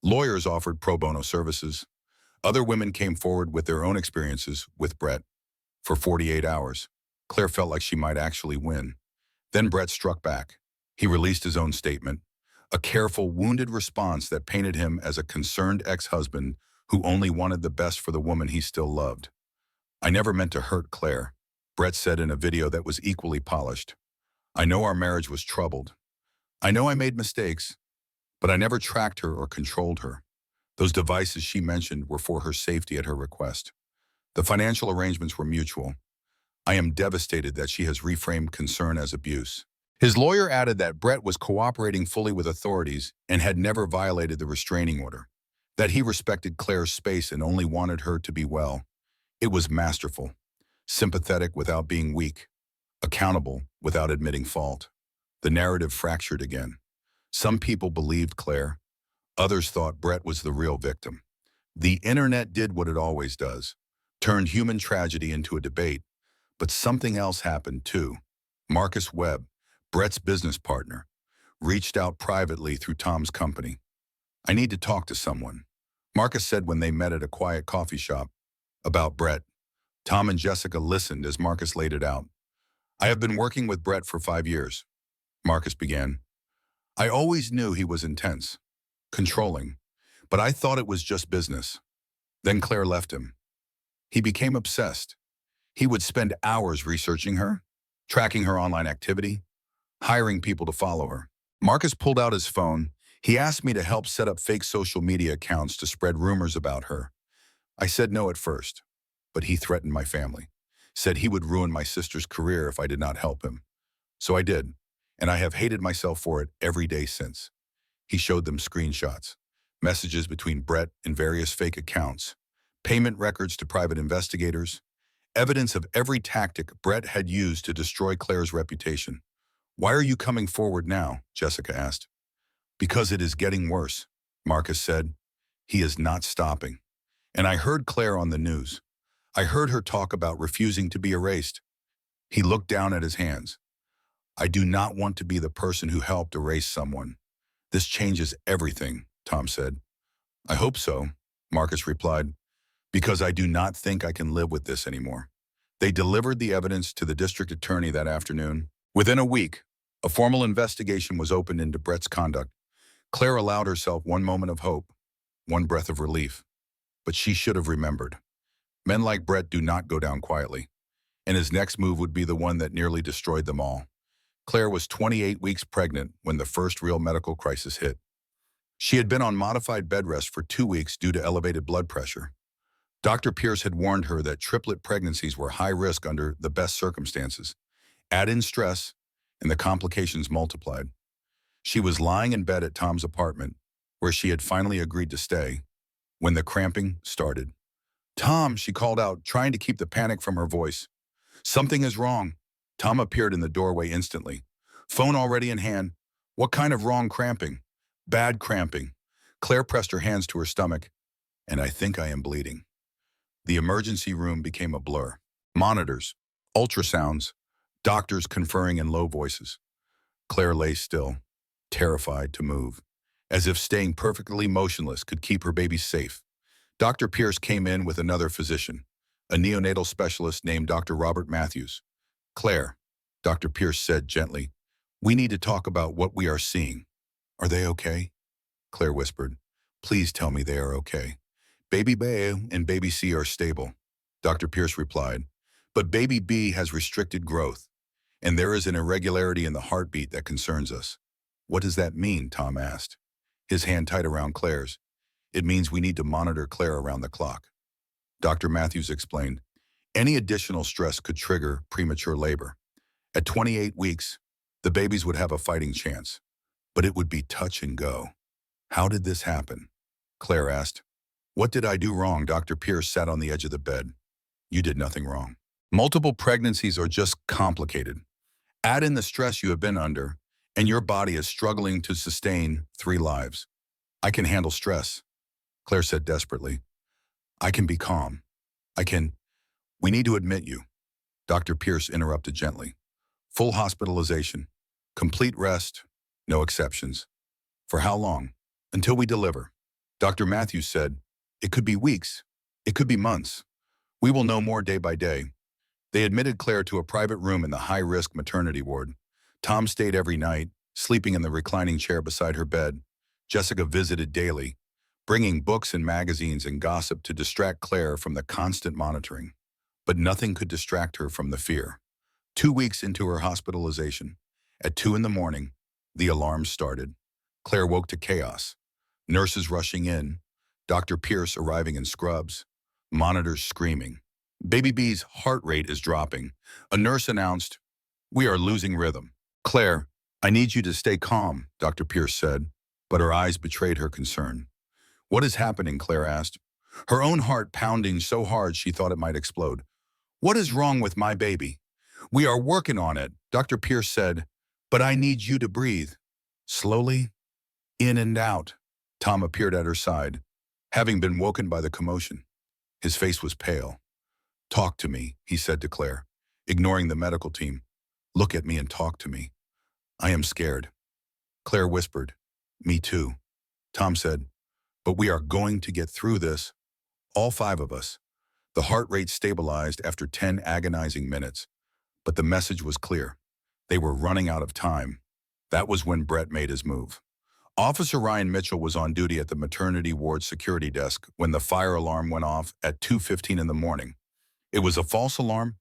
Lawyers offered pro bono services. Other women came forward with their own experiences with Brett. For 48 hours, Claire felt like she might actually win. Then Brett struck back. He released his own statement, a careful, wounded response that painted him as a concerned ex-husband who only wanted the best for the woman he still loved. I never meant to hurt Claire, Brett said in a video that was equally polished. I know our marriage was troubled. I know I made mistakes, but I never tracked her or controlled her. Those devices she mentioned were for her safety at her request. The financial arrangements were mutual. I am devastated that she has reframed concern as abuse. His lawyer added that Brett was cooperating fully with authorities and had never violated the restraining order, that he respected Claire's space and only wanted her to be well. It was masterful, sympathetic without being weak, accountable without admitting fault. The narrative fractured again. Some people believed Claire. Others thought Brett was the real victim. The internet did what it always does, turned human tragedy into a debate. But something else happened too. Marcus Webb, Brett's business partner, reached out privately through Tom's company. I need to talk to someone, Marcus said when they met at a quiet coffee shop. About Brett. Tom and Jessica listened as Marcus laid it out. I have been working with Brett for 5 years, Marcus began. I always knew he was intense, controlling, but I thought it was just business. Then Claire left him. He became obsessed. He would spend hours researching her, tracking her online activity, hiring people to follow her. Marcus pulled out his phone. He asked me to help set up fake social media accounts to spread rumors about her. I said no at first, but he threatened my family, said he would ruin my sister's career if I did not help him. So I did, and I have hated myself for it every day since. He showed them screenshots, messages between Brett and various fake accounts, payment records to private investigators, evidence of every tactic Brett had used to destroy Claire's reputation. Why are you coming forward now? Jessica asked. Because it is getting worse, Marcus said. He is not stopping. And I heard Claire on the news. I heard her talk about refusing to be erased. He looked down at his hands. I do not want to be the person who helped erase someone. This changes everything, Tom said. I hope so, Marcus replied, because I do not think I can live with this anymore. They delivered the evidence to the district attorney that afternoon. Within a week, a formal investigation was opened into Brett's conduct. Claire allowed herself one moment of hope, one breath of relief. But she should have remembered. Men like Brett do not go down quietly, and his next move would be the one that nearly destroyed them all. Claire was 28 weeks pregnant when the first real medical crisis hit. She had been on modified bed rest for 2 weeks due to elevated blood pressure. Dr. Pierce had warned her that triplet pregnancies were high risk under the best circumstances. Add in stress, and the complications multiplied. She was lying in bed at Tom's apartment, where she had finally agreed to stay, when the cramping started. Tom, she called out, trying to keep the panic from her voice. Something is wrong. Tom appeared in the doorway instantly. Phone already in hand. What kind of wrong cramping? Bad cramping. Claire pressed her hands to her stomach, and I think I am bleeding. The emergency room became a blur. Monitors, ultrasounds, doctors conferring in low voices. Claire lay still, terrified to move, as if staying perfectly motionless could keep her baby safe. Dr. Pierce came in with another physician, a neonatal specialist named Dr. Robert Matthews. Claire, Dr. Pierce said gently, we need to talk about what we are seeing. Are they okay? Claire whispered. Please tell me they are okay. Baby B and baby C are stable, Dr. Pierce replied, but baby B has restricted growth, and there is an irregularity in the heartbeat that concerns us. What does that mean? Tom asked, his hand tight around Claire's. It means we need to monitor Claire around the clock. Dr. Matthews explained, any additional stress could trigger premature labor. At 28 weeks, the babies would have a fighting chance, but it would be touch and go. How did this happen? Claire asked. What did I do wrong? Dr. Pierce sat on the edge of the bed. You did nothing wrong. Multiple pregnancies are just complicated. Add in the stress you have been under, and your body is struggling to sustain 3 lives. I can handle stress, Claire said desperately. I can be calm. We need to admit you. Dr. Pierce interrupted gently. Full hospitalization, complete rest, no exceptions. For how long? Until we deliver. Dr. Matthews said, it could be weeks. It could be months. We will know more day by day. They admitted Claire to a private room in the high-risk maternity ward. Tom stayed every night, sleeping in the reclining chair beside her bed. Jessica visited daily, bringing books and magazines and gossip to distract Claire from the constant monitoring. But nothing could distract her from the fear. 2 weeks into her hospitalization, at 2 a.m, the alarms started. Claire woke to chaos. Nurses rushing in, Dr. Pierce arriving in scrubs, monitors screaming. Baby B's heart rate is dropping. A nurse announced, we are losing rhythm. Claire, I need you to stay calm, Dr. Pierce said, but her eyes betrayed her concern. What is happening? Claire asked, her own heart pounding so hard she thought it might explode. What is wrong with my baby? We are working on it, Dr. Pierce said, but I need you to breathe. Slowly, in and out. Tom appeared at her side, having been woken by the commotion. His face was pale. Talk to me, he said to Claire, ignoring the medical team. Look at me and talk to me. I am scared. Claire whispered, me too. Tom said, but we are going to get through this, all five of us. The heart rate stabilized after 10 agonizing minutes, but the message was clear. They were running out of time. That was when Brett made his move. Officer Ryan Mitchell was on duty at the maternity ward security desk when the fire alarm went off at 2:15 in the morning. It was a false alarm,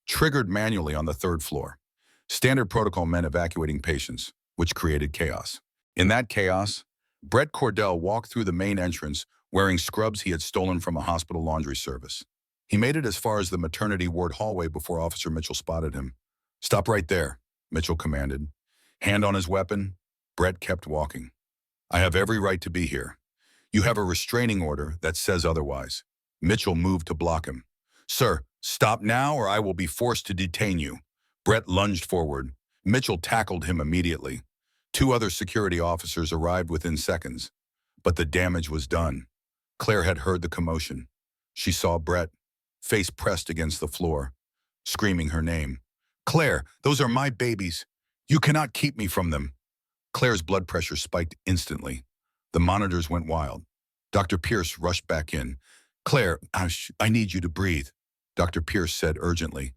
triggered manually on the third floor. Standard protocol meant evacuating patients, which created chaos. In that chaos, Brett Cordell walked through the main entrance wearing scrubs he had stolen from a hospital laundry service. He made it as far as the maternity ward hallway before Officer Mitchell spotted him. Stop right there, Mitchell commanded. Hand on his weapon, Brett kept walking. I have every right to be here. You have a restraining order that says otherwise. Mitchell moved to block him. Sir, stop now or I will be forced to detain you. Brett lunged forward. Mitchell tackled him immediately. Two other security officers arrived within seconds, but the damage was done. Claire had heard the commotion. She saw Brett, face pressed against the floor, screaming her name. Claire, those are my babies. You cannot keep me from them. Claire's blood pressure spiked instantly. The monitors went wild. Dr. Pierce rushed back in. Claire, I need you to breathe, Dr. Pierce said urgently.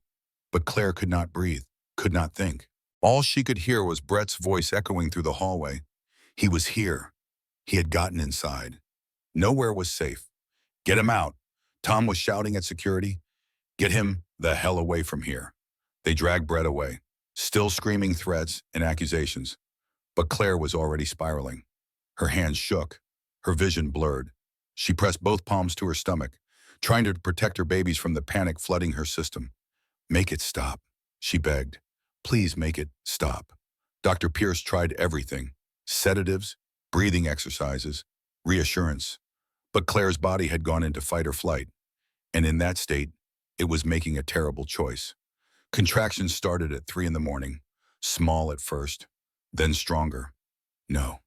But Claire could not breathe, could not think. All she could hear was Brett's voice echoing through the hallway. He was here. He had gotten inside. Nowhere was safe. Get him out. Tom was shouting at security. Get him the hell away from here. They dragged Brett away, still screaming threats and accusations. But Claire was already spiraling. Her hands shook. Her vision blurred. She pressed both palms to her stomach, trying to protect her babies from the panic flooding her system. Make it stop, she begged. Please make it stop. Dr. Pierce tried everything. Sedatives, breathing exercises, reassurance. But Claire's body had gone into fight or flight. And in that state, it was making a terrible choice. Contractions started at 3 in the morning, small at first, then stronger. No,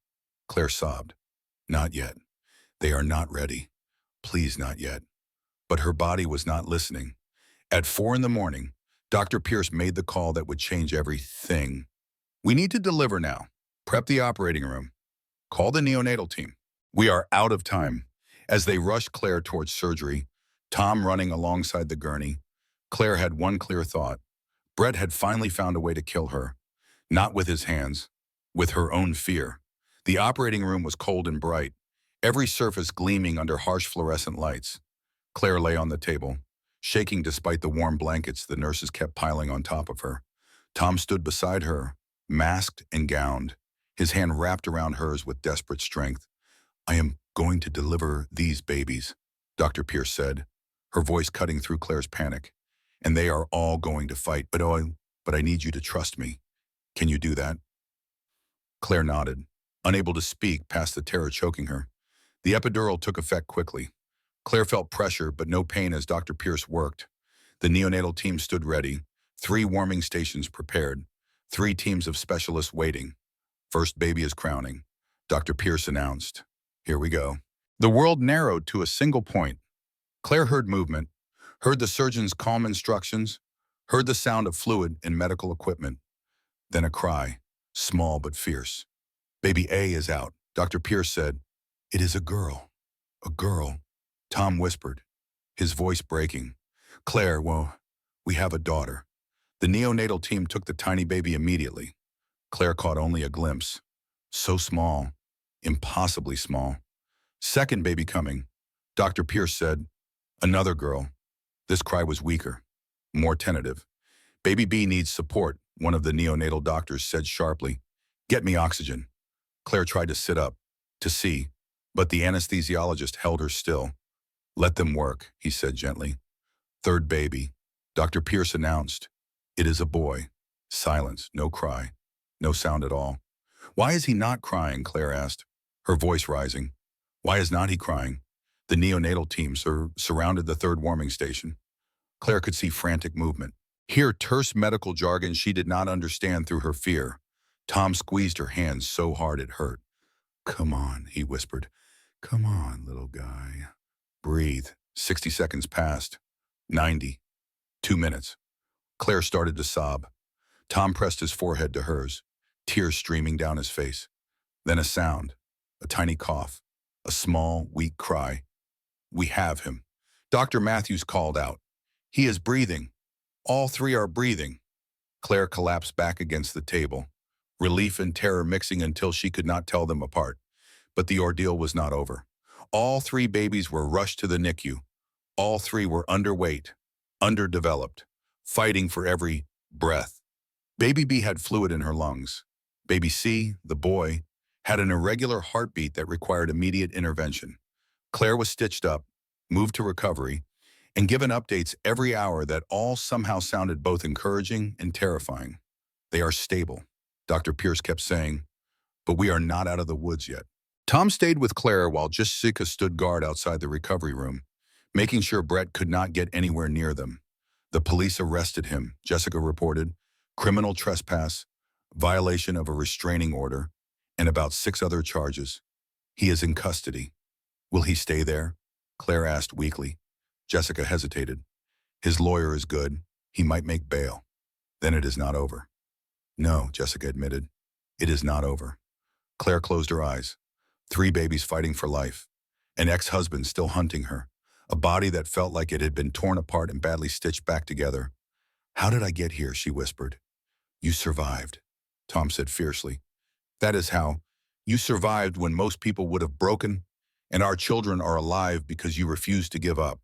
Claire sobbed. Not yet. They are not ready. Please, not yet. But her body was not listening. At 4 in the morning, Dr. Pierce made the call that would change everything. We need to deliver now. Prep the operating room. Call the neonatal team. We are out of time. As they rushed Claire towards surgery, Tom running alongside the gurney, Claire had one clear thought. Brett had finally found a way to kill her. Not with his hands, with her own fear. The operating room was cold and bright, every surface gleaming under harsh fluorescent lights. Claire lay on the table, shaking despite the warm blankets the nurses kept piling on top of her. Tom stood beside her, masked and gowned, his hand wrapped around hers with desperate strength. I am going to deliver these babies, Dr. Pierce said, her voice cutting through Claire's panic. And they are all going to fight, but I need you to trust me. Can you do that? Claire nodded, unable to speak past the terror choking her. The epidural took effect quickly. Claire felt pressure, but no pain as Dr. Pierce worked. The neonatal team stood ready, 3 warming stations prepared, 3 teams of specialists waiting. First baby is crowning, Dr. Pierce announced. Here we go. The world narrowed to a single point. Claire heard movement, heard the surgeon's calm instructions, heard the sound of fluid and medical equipment. Then a cry, small but fierce. Baby A is out, Dr. Pierce said. It is a girl. A girl. Tom whispered, his voice breaking. Claire, well, we have a daughter. The neonatal team took the tiny baby immediately. Claire caught only a glimpse. So small, impossibly small. Second baby coming, Dr. Pierce said. Another girl. This cry was weaker, more tentative. Baby B needs support, one of the neonatal doctors said sharply. Get me oxygen. Claire tried to sit up, to see, but the anesthesiologist held her still. Let them work, he said gently. Third baby, Dr. Pierce announced. It is a boy. Silence, no cry, no sound at all. Why is he not crying, Claire asked, her voice rising. Why is not he crying? The neonatal team surrounded the third warming station. Claire could see frantic movement, hear terse medical jargon she did not understand through her fear. Tom squeezed her hands so hard it hurt. Come on, he whispered. Come on, little guy. Breathe. 60 seconds passed. 90. 2 minutes. Claire started to sob. Tom pressed his forehead to hers, tears streaming down his face. Then a sound, a tiny cough, a small, weak cry. "We have him." Dr. Matthews called out. "He is breathing. All three are breathing." Claire collapsed back against the table, relief and terror mixing until she could not tell them apart. But the ordeal was not over. All three babies were rushed to the NICU. All three were underweight, underdeveloped, fighting for every breath. Baby B had fluid in her lungs. Baby C, the boy, had an irregular heartbeat that required immediate intervention. Claire was stitched up, moved to recovery, and given updates every hour that all somehow sounded both encouraging and terrifying. "They are stable," Dr. Pierce kept saying, "but we are not out of the woods yet." Tom stayed with Claire while Jessica stood guard outside the recovery room, making sure Brett could not get anywhere near them. "The police arrested him," Jessica reported. "Criminal trespass, violation of a restraining order, and about 6 other charges. He is in custody." "Will he stay there?" Claire asked weakly. Jessica hesitated. "His lawyer is good. He might make bail." "Then it is not over." "No," Jessica admitted. "It is not over." Claire closed her eyes. 3 babies fighting for life. An ex-husband still hunting her. A body that felt like it had been torn apart and badly stitched back together. "How did I get here?" she whispered. "You survived," Tom said fiercely. "That is how. You survived when most people would have broken, and our children are alive because you refused to give up."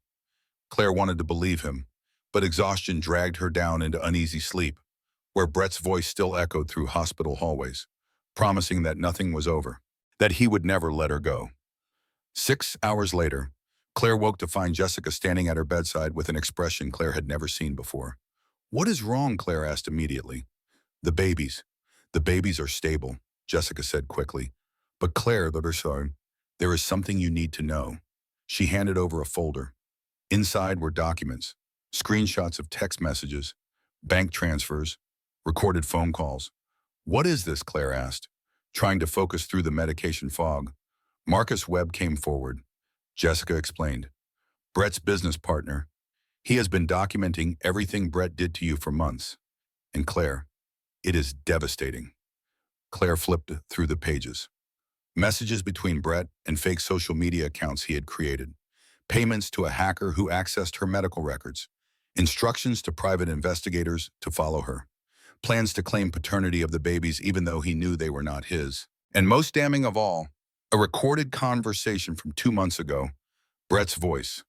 Claire wanted to believe him, but exhaustion dragged her down into uneasy sleep, where Brett's voice still echoed through hospital hallways, promising that nothing was over, that he would never let her go. 6 hours later, Claire woke to find Jessica standing at her bedside with an expression Claire had never seen before. "What is wrong?" Claire asked immediately. "The babies. The babies are stable," Jessica said quickly. "But Claire, there is something you need to know." She handed over a folder. Inside were documents, screenshots of text messages, bank transfers, recorded phone calls. "What is this?" Claire asked, trying to focus through the medication fog. Marcus Webb came forward. Jessica explained. "Brett's business partner. He has been documenting everything Brett did to you for months." And Claire, "It is devastating." Claire flipped through the pages. Messages between Brett and fake social media accounts he had created. Payments to a hacker who accessed her medical records. Instructions to private investigators to follow her. Plans to claim paternity of the babies even though he knew they were not his. And most damning of all, a recorded conversation from 2 months ago. Brett's voice,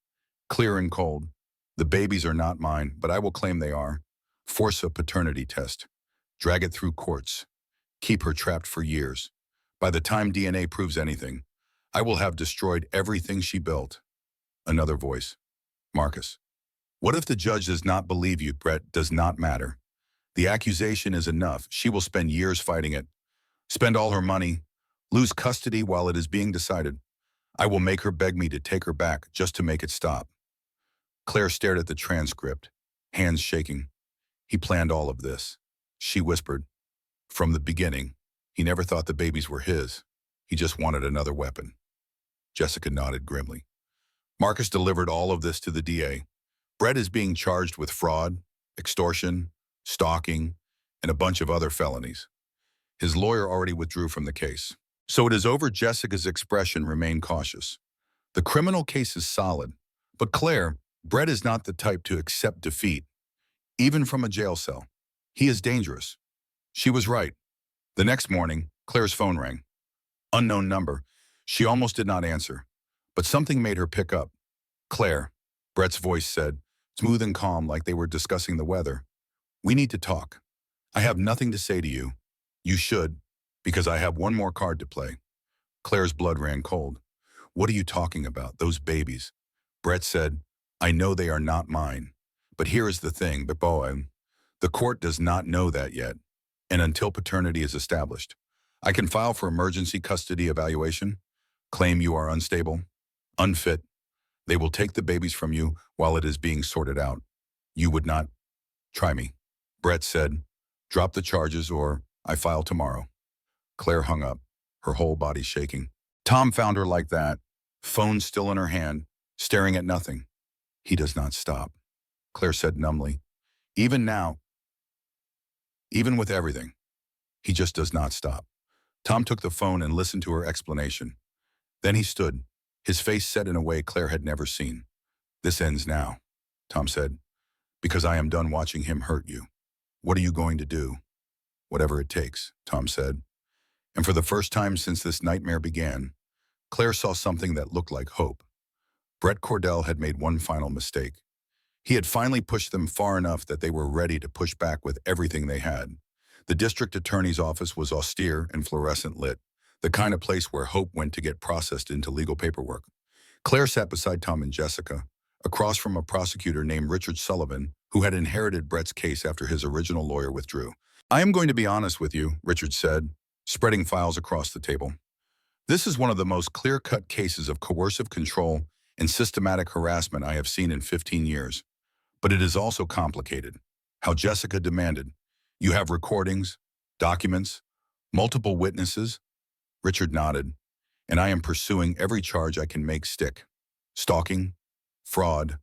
clear and cold. "The babies are not mine, but I will claim they are. Force a paternity test. Drag it through courts. Keep her trapped for years. By the time DNA proves anything, I will have destroyed everything she built." Another voice. "Marcus, what if the judge does not believe you? Brett does not matter. The accusation is enough. She will spend years fighting it. Spend all her money. Lose custody while it is being decided. I will make her beg me to take her back just to make it stop." Claire stared at the transcript, hands shaking. "He planned all of this," she whispered. "From the beginning, he never thought the babies were his. He just wanted another weapon." Jessica nodded grimly. Marcus delivered all of this to the DA. Brett is being charged with fraud, extortion, stalking, and a bunch of other felonies. His lawyer already withdrew from the case. "So it is over." Jessica's expression remained cautious. "The criminal case is solid. But Claire, Brett is not the type to accept defeat, even from a jail cell. He is dangerous." She was right. The next morning, Claire's phone rang. Unknown number. She almost did not answer, but something made her pick up. "Claire," Brett's voice said, smooth and calm like they were discussing the weather. "We need to talk. I have nothing to say to you. You should, because I have one more card to play." Claire's blood ran cold. "What are you talking about? Those babies?" Brett said, "I know they are not mine. But here is the thing, the court does not know that yet. And until paternity is established, I can file for emergency custody evaluation, claim you are unstable, unfit. They will take the babies from you while it is being sorted out. You would not try me." Brett said, "Drop the charges or I file tomorrow." Claire hung up, her whole body shaking. Tom found her like that, phone still in her hand, staring at nothing. "He does not stop," Claire said numbly. "Even now, Even with everything, he just does not stop. Tom took the phone and listened to her explanation. Then he stood, his face set in a way Claire had never seen. "This ends now," Tom said, "because I am done watching him hurt you. What are you going to do?" "Whatever it takes," Tom said. And for the first time since this nightmare began, Claire saw something that looked like hope. Brett Cordell had made one final mistake. He had finally pushed them far enough that they were ready to push back with everything they had. The district attorney's office was austere and fluorescent lit, the kind of place where hope went to get processed into legal paperwork. Claire sat beside Tom and Jessica, across from a prosecutor named Richard Sullivan, who had inherited Brett's case after his original lawyer withdrew. "I am going to be honest with you," Richard said, spreading files across the table. "This is one of the most clear-cut cases of coercive control and systematic harassment I have seen in 15 years. But it is also complicated. How Jessica demanded. You have recordings, documents, multiple witnesses?" Richard nodded. "And I am pursuing every charge I can make stick. Stalking, fraud,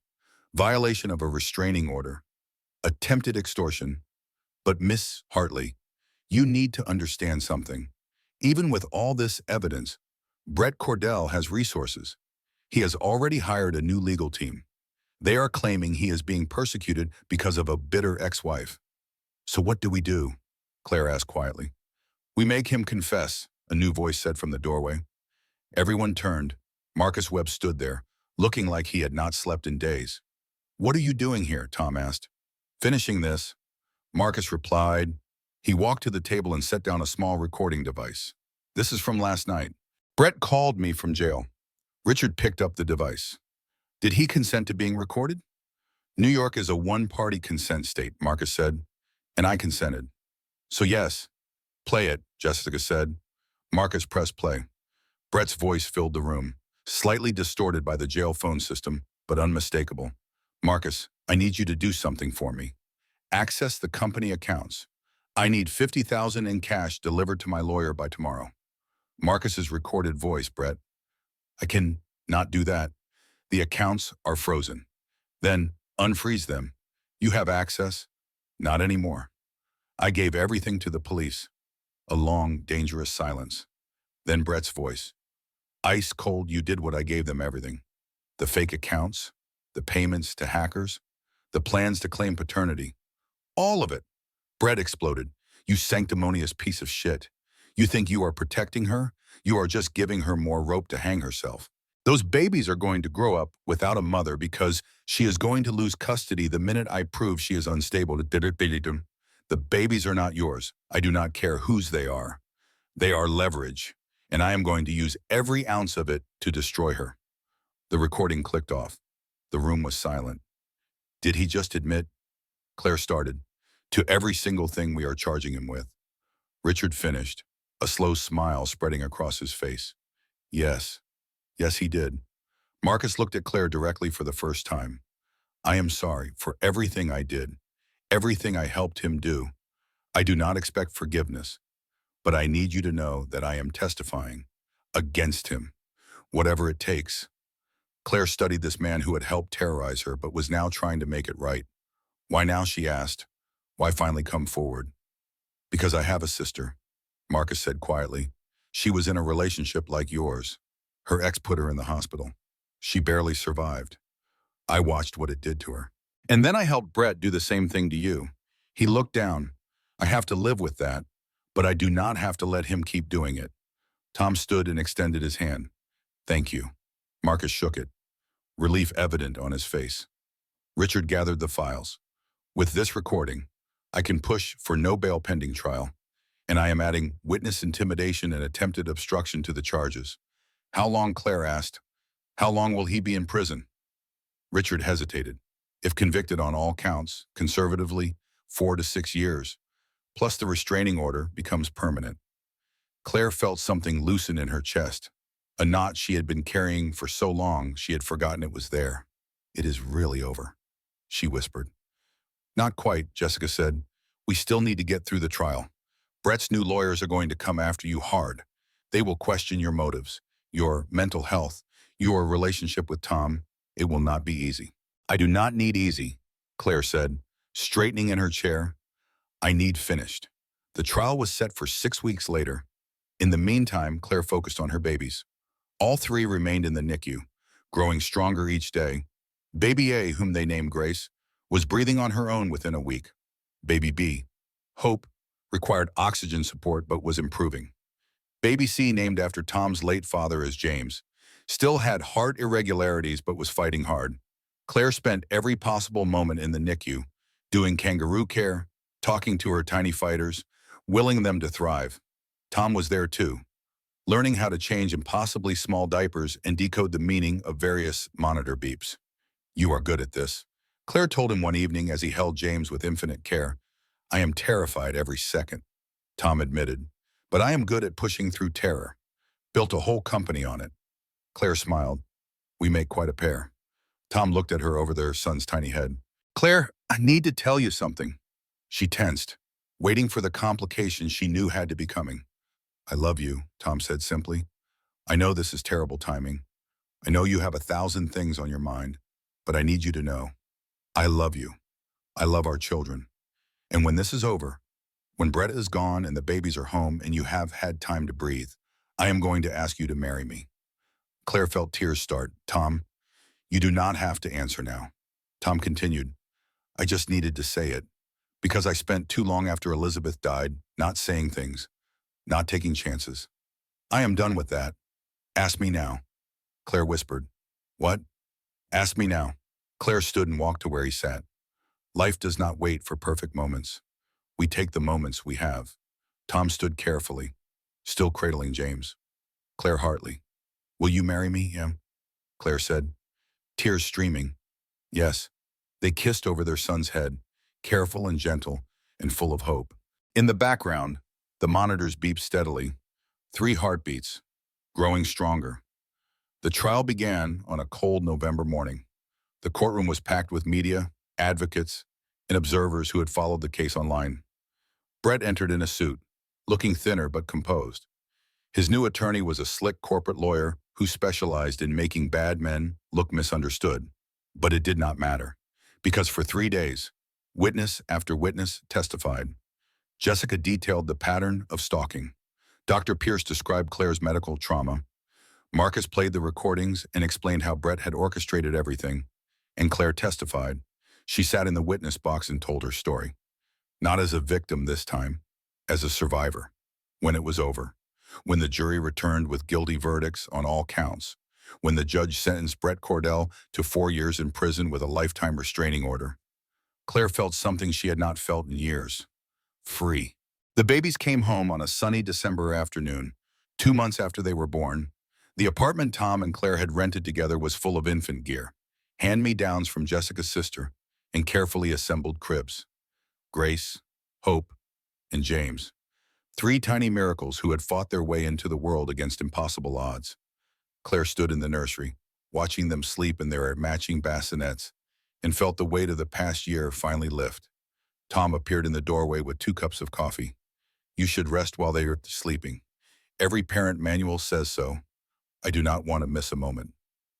violation of a restraining order, attempted extortion. But Miss Hartley, you need to understand something. Even with all this evidence, Brett Cordell has resources. He has already hired a new legal team. They are claiming he is being persecuted because of a bitter ex-wife." "So what do we do?" Claire asked quietly. "We make him confess," a new voice said from the doorway. Everyone turned. Marcus Webb stood there, looking like he had not slept in days. "What are you doing here?" Tom asked. "Finishing this," Marcus replied. He walked to the table and set down a small recording device. "This is from last night. Brett called me from jail." Richard picked up the device. "Did he consent to being recorded?" "New York is a one-party consent state," Marcus said, "and I consented." "So yes." "Play it," Jessica said. Marcus pressed play. Brett's voice filled the room, slightly distorted by the jail phone system, but unmistakable. "Marcus, I need you to do something for me. Access the company accounts. I need $50,000 in cash delivered to my lawyer by tomorrow." Marcus's recorded voice, "Brett, I can not do that. The accounts are frozen." "Then unfreeze them. You have access?" "Not anymore. I gave everything to the police." A long, dangerous silence. Then Brett's voice. "Ice cold, you did what I gave them everything. The fake accounts, the payments to hackers, the plans to claim paternity. All of it." Brett exploded. "You sanctimonious piece of shit. You think you are protecting her? You are just giving her more rope to hang herself. Those babies are going to grow up without a mother because she is going to lose custody the minute I prove she is unstable. The babies are not yours. I do not care whose they are. They are leverage, and I am going to use every ounce of it to destroy her." The recording clicked off. The room was silent. "Did he just admit?" Claire started. "To every single thing we are charging him with." Richard finished, a slow smile spreading across his face. "Yes. Yes, he did." Marcus looked at Claire directly for the first time. "I am sorry for everything I did, everything I helped him do. I do not expect forgiveness, but I need you to know that I am testifying against him, whatever it takes." Claire studied this man who had helped terrorize her but was now trying to make it right. "Why now?" she asked. "Why finally come forward?" "Because I have a sister," Marcus said quietly. "She was in a relationship like yours. Her ex put her in the hospital. She barely survived. I watched what it did to her. And then I helped Brett do the same thing to you. He looked down. I have to live with that, but I do not have to let him keep doing it." Tom stood and extended his hand. "Thank you." Marcus shook it, relief evident on his face. Richard gathered the files. "With this recording, I can push for no bail pending trial, and I am adding witness intimidation and attempted obstruction to the charges." "How long?" Claire asked. "How long will he be in prison?" Richard hesitated. "If convicted on all counts, conservatively, 4 to 6 years, plus the restraining order becomes permanent." Claire felt something loosen in her chest, a knot she had been carrying for so long she had forgotten it was there. "It is really over," she whispered. "Not quite," Jessica said. "We still need to get through the trial. Brett's new lawyers are going to come after you hard. They will question your motives, your mental health, your relationship with Tom. It will not be easy." "I do not need easy," Claire said, straightening in her chair. I need finished. The trial was set for 6 weeks later. In the meantime, Claire focused on her babies. All three remained in the NICU, growing stronger each day. Baby A, whom they named Grace, was breathing on her own within a week. Baby B, Hope, required oxygen support but was improving. Baby C, named after Tom's late father as James, still had heart irregularities but was fighting hard. Claire spent every possible moment in the NICU, doing kangaroo care, talking to her tiny fighters, willing them to thrive. Tom was there too, learning how to change impossibly small diapers and decode the meaning of various monitor beeps. "You are good at this," Claire told him one evening as he held James with infinite care. "I am terrified every second," Tom admitted, "but I am good at pushing through terror. Built a whole company on it." Claire smiled. "We make quite a pair." Tom looked at her over their son's tiny head. "Claire, I need to tell you something." She tensed, waiting for the complication she knew had to be coming. "I love you," Tom said simply. "I know this is terrible timing. I know you have 1,000 things on your mind, but I need you to know. I love you. I love our children. And when this is over, when Brett is gone and the babies are home and you have had time to breathe, I am going to ask you to marry me." Claire felt tears start. "Tom, you do not have to answer now." Tom continued, "I just needed to say it, because I spent too long after Elizabeth died not saying things, not taking chances. I am done with that. Ask me now." Claire whispered. "What?" "Ask me now." Claire stood and walked to where he sat. "Life does not wait for perfect moments. We take the moments we have." Tom stood carefully, still cradling James. "Claire Hartley, will you marry me?" Claire said, tears streaming. "Yes." They kissed over their son's head, careful and gentle and full of hope. In the background, the monitors beeped steadily. 3 heartbeats, growing stronger. The trial began on a cold November morning. The courtroom was packed with media, advocates, and observers who had followed the case online. Brett entered in a suit, looking thinner but composed. His new attorney was a slick corporate lawyer who specialized in making bad men look misunderstood. But it did not matter, because for 3 days, witness after witness testified. Jessica detailed the pattern of stalking. Dr. Pierce described Claire's medical trauma. Marcus played the recordings and explained how Brett had orchestrated everything. And Claire testified. She sat in the witness box and told her story. Not as a victim this time, as a survivor. When it was over, when the jury returned with guilty verdicts on all counts, when the judge sentenced Brett Cordell to 4 years in prison with a lifetime restraining order, Claire felt something she had not felt in years. Free. The babies came home on a sunny December afternoon, 2 months after they were born. The apartment Tom and Claire had rented together was full of infant gear, hand-me-downs from Jessica's sister, and carefully assembled cribs. Grace, Hope, and James. 3 tiny miracles who had fought their way into the world against impossible odds. Claire stood in the nursery, watching them sleep in their matching bassinets, and felt the weight of the past year finally lift. Tom appeared in the doorway with 2 cups of coffee. "You should rest while they are sleeping. Every parent manual says so. I do not want to miss a moment,"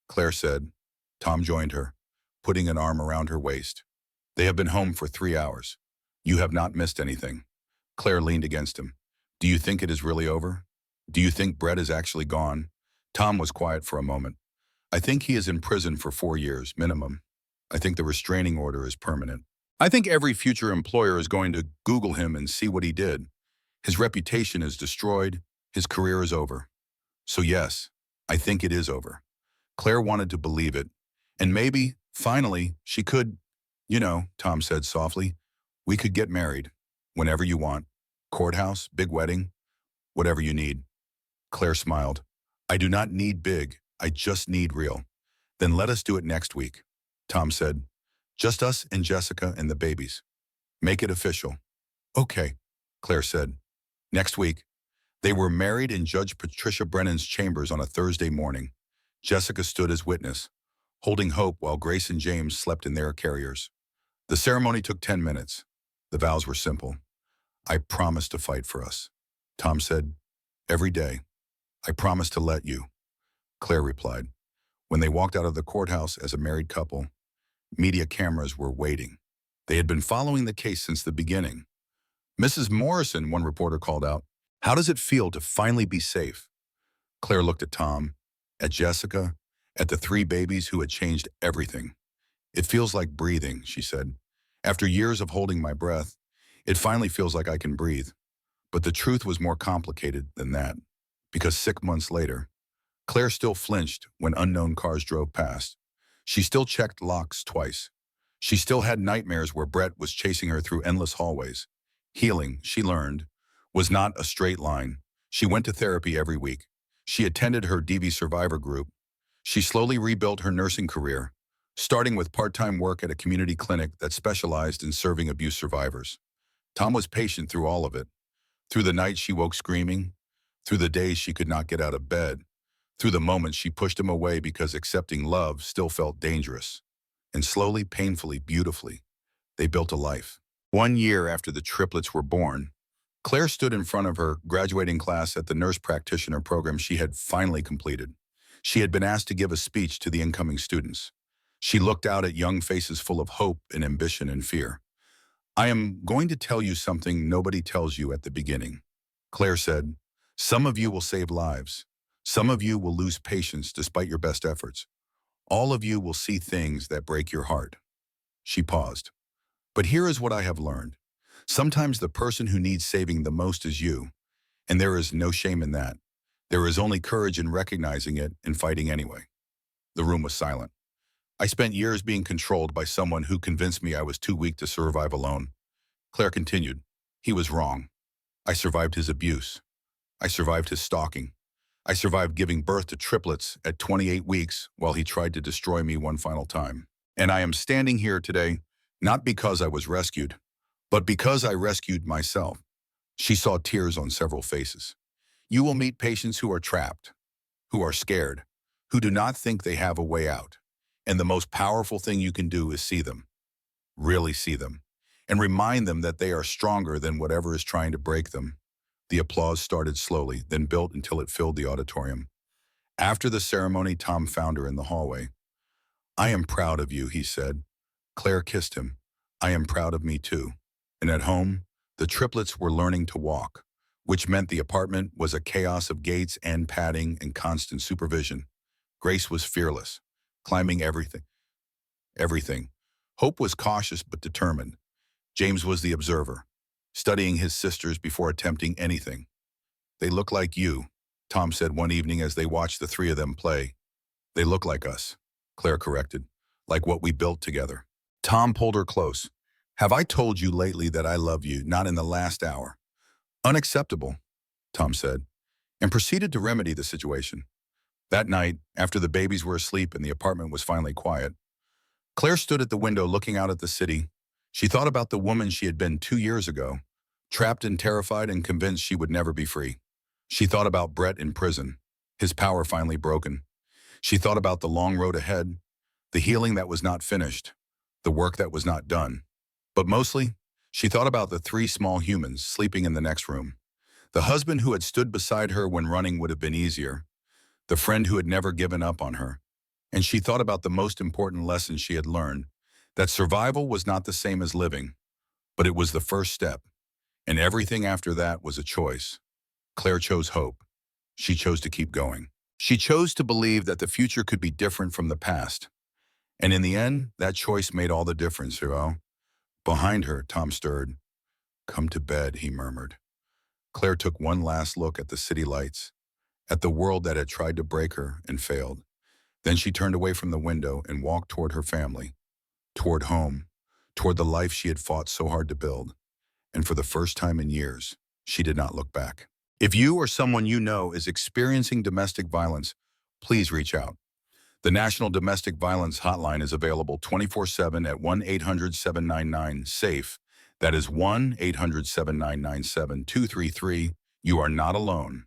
Claire said. Tom joined her, putting an arm around her waist. "They have been home for 3 hours. You have not missed anything." Claire leaned against him. "Do you think it is really over? Do you think Brett is actually gone?" Tom was quiet for a moment. "I think he is in prison for 4 years, minimum. I think the restraining order is permanent. I think every future employer is going to Google him and see what he did. His reputation is destroyed. His career is over. So yes, I think it is over." Claire wanted to believe it. "And maybe, finally, she could, Tom said softly, "we could get married. Whenever you want. Courthouse, big wedding, whatever you need." Claire smiled. "I do not need big. I just need real." "Then let us do it next week," Tom said. "Just us and Jessica and the babies. Make it official." "Okay," Claire said. Next week, they were married in Judge Patricia Brennan's chambers on a Thursday morning. Jessica stood as witness, holding Hope while Grace and James slept in their carriers. The ceremony took 10 minutes. The vows were simple. "I promise to fight for us," Tom said. "Every day. I promise to let you," Claire replied. When they walked out of the courthouse as a married couple, media cameras were waiting. They had been following the case since the beginning. Mrs. Morrison, one reporter called out, how does it feel to finally be safe? Claire looked at Tom, at Jessica, at the three babies who had changed everything. It feels like breathing, she said. After years of holding my breath, it finally feels like I can breathe. But the truth was more complicated than that, because 6 months later, Claire still flinched when unknown cars drove past. She still checked locks twice. She still had nightmares where Brett was chasing her through endless hallways. Healing, she learned, was not a straight line. She went to therapy every week. She attended her DV survivor group. She slowly rebuilt her nursing career, starting with part-time work at a community clinic that specialized in serving abuse survivors. Tom was patient through all of it. Through the nights she woke screaming, through the days she could not get out of bed, through the moments she pushed him away because accepting love still felt dangerous. And slowly, painfully, beautifully, they built a life. 1 year after the triplets were born, Claire stood in front of her graduating class at the nurse practitioner program she had finally completed. She had been asked to give a speech to the incoming students. She looked out at young faces full of hope and ambition and fear. I am going to tell you something nobody tells you at the beginning. Claire said, some of you will save lives. Some of you will lose patience despite your best efforts. All of you will see things that break your heart. She paused. But here is what I have learned. Sometimes the person who needs saving the most is you, and there is no shame in that. There is only courage in recognizing it and fighting anyway. The room was silent. I spent years being controlled by someone who convinced me I was too weak to survive alone. Claire continued. He was wrong. I survived his abuse. I survived his stalking. I survived giving birth to triplets at 28 weeks while he tried to destroy me one final time. And I am standing here today, not because I was rescued, but because I rescued myself. She saw tears on several faces. You will meet patients who are trapped, who are scared, who do not think they have a way out. And the most powerful thing you can do is see them, really see them, and remind them that they are stronger than whatever is trying to break them. The applause started slowly, then built until it filled the auditorium. After the ceremony, Tom found her in the hallway. I am proud of you, he said. Claire kissed him. I am proud of me too. And at home, the triplets were learning to walk, which meant the apartment was a chaos of gates and padding and constant supervision. Grace was fearless, climbing everything. Everything. Hope was cautious but determined. James was the observer, studying his sisters before attempting anything. They look like you, Tom said one evening as they watched the three of them play. They look like us, Claire corrected, like what we built together. Tom pulled her close. Have I told you lately that I love you, not in the last hour? Unacceptable, Tom said, and proceeded to remedy the situation. That night, after the babies were asleep and the apartment was finally quiet, Claire stood at the window looking out at the city. She thought about the woman she had been 2 years ago, trapped and terrified and convinced she would never be free. She thought about Brett in prison, his power finally broken. She thought about the long road ahead, the healing that was not finished, the work that was not done. But mostly, she thought about the three small humans sleeping in the next room. The husband who had stood beside her when running would have been easier, the friend who had never given up on her. And she thought about the most important lesson she had learned, that survival was not the same as living, but it was the first step, and everything after that was a choice. Claire chose hope. She chose to keep going. She chose to believe that the future could be different from the past. And in the end, that choice made all the difference, Behind her, Tom stirred. Come to bed, he murmured. Claire took one last look at the city lights, at the world that had tried to break her and failed. Then she turned away from the window and walked toward her family, toward home, toward the life she had fought so hard to build. And for the first time in years, she did not look back. If you or someone you know is experiencing domestic violence, please reach out. The National Domestic Violence Hotline is available 24/7 at 1-800-799-SAFE. That is 1-800-799-7233. You are not alone.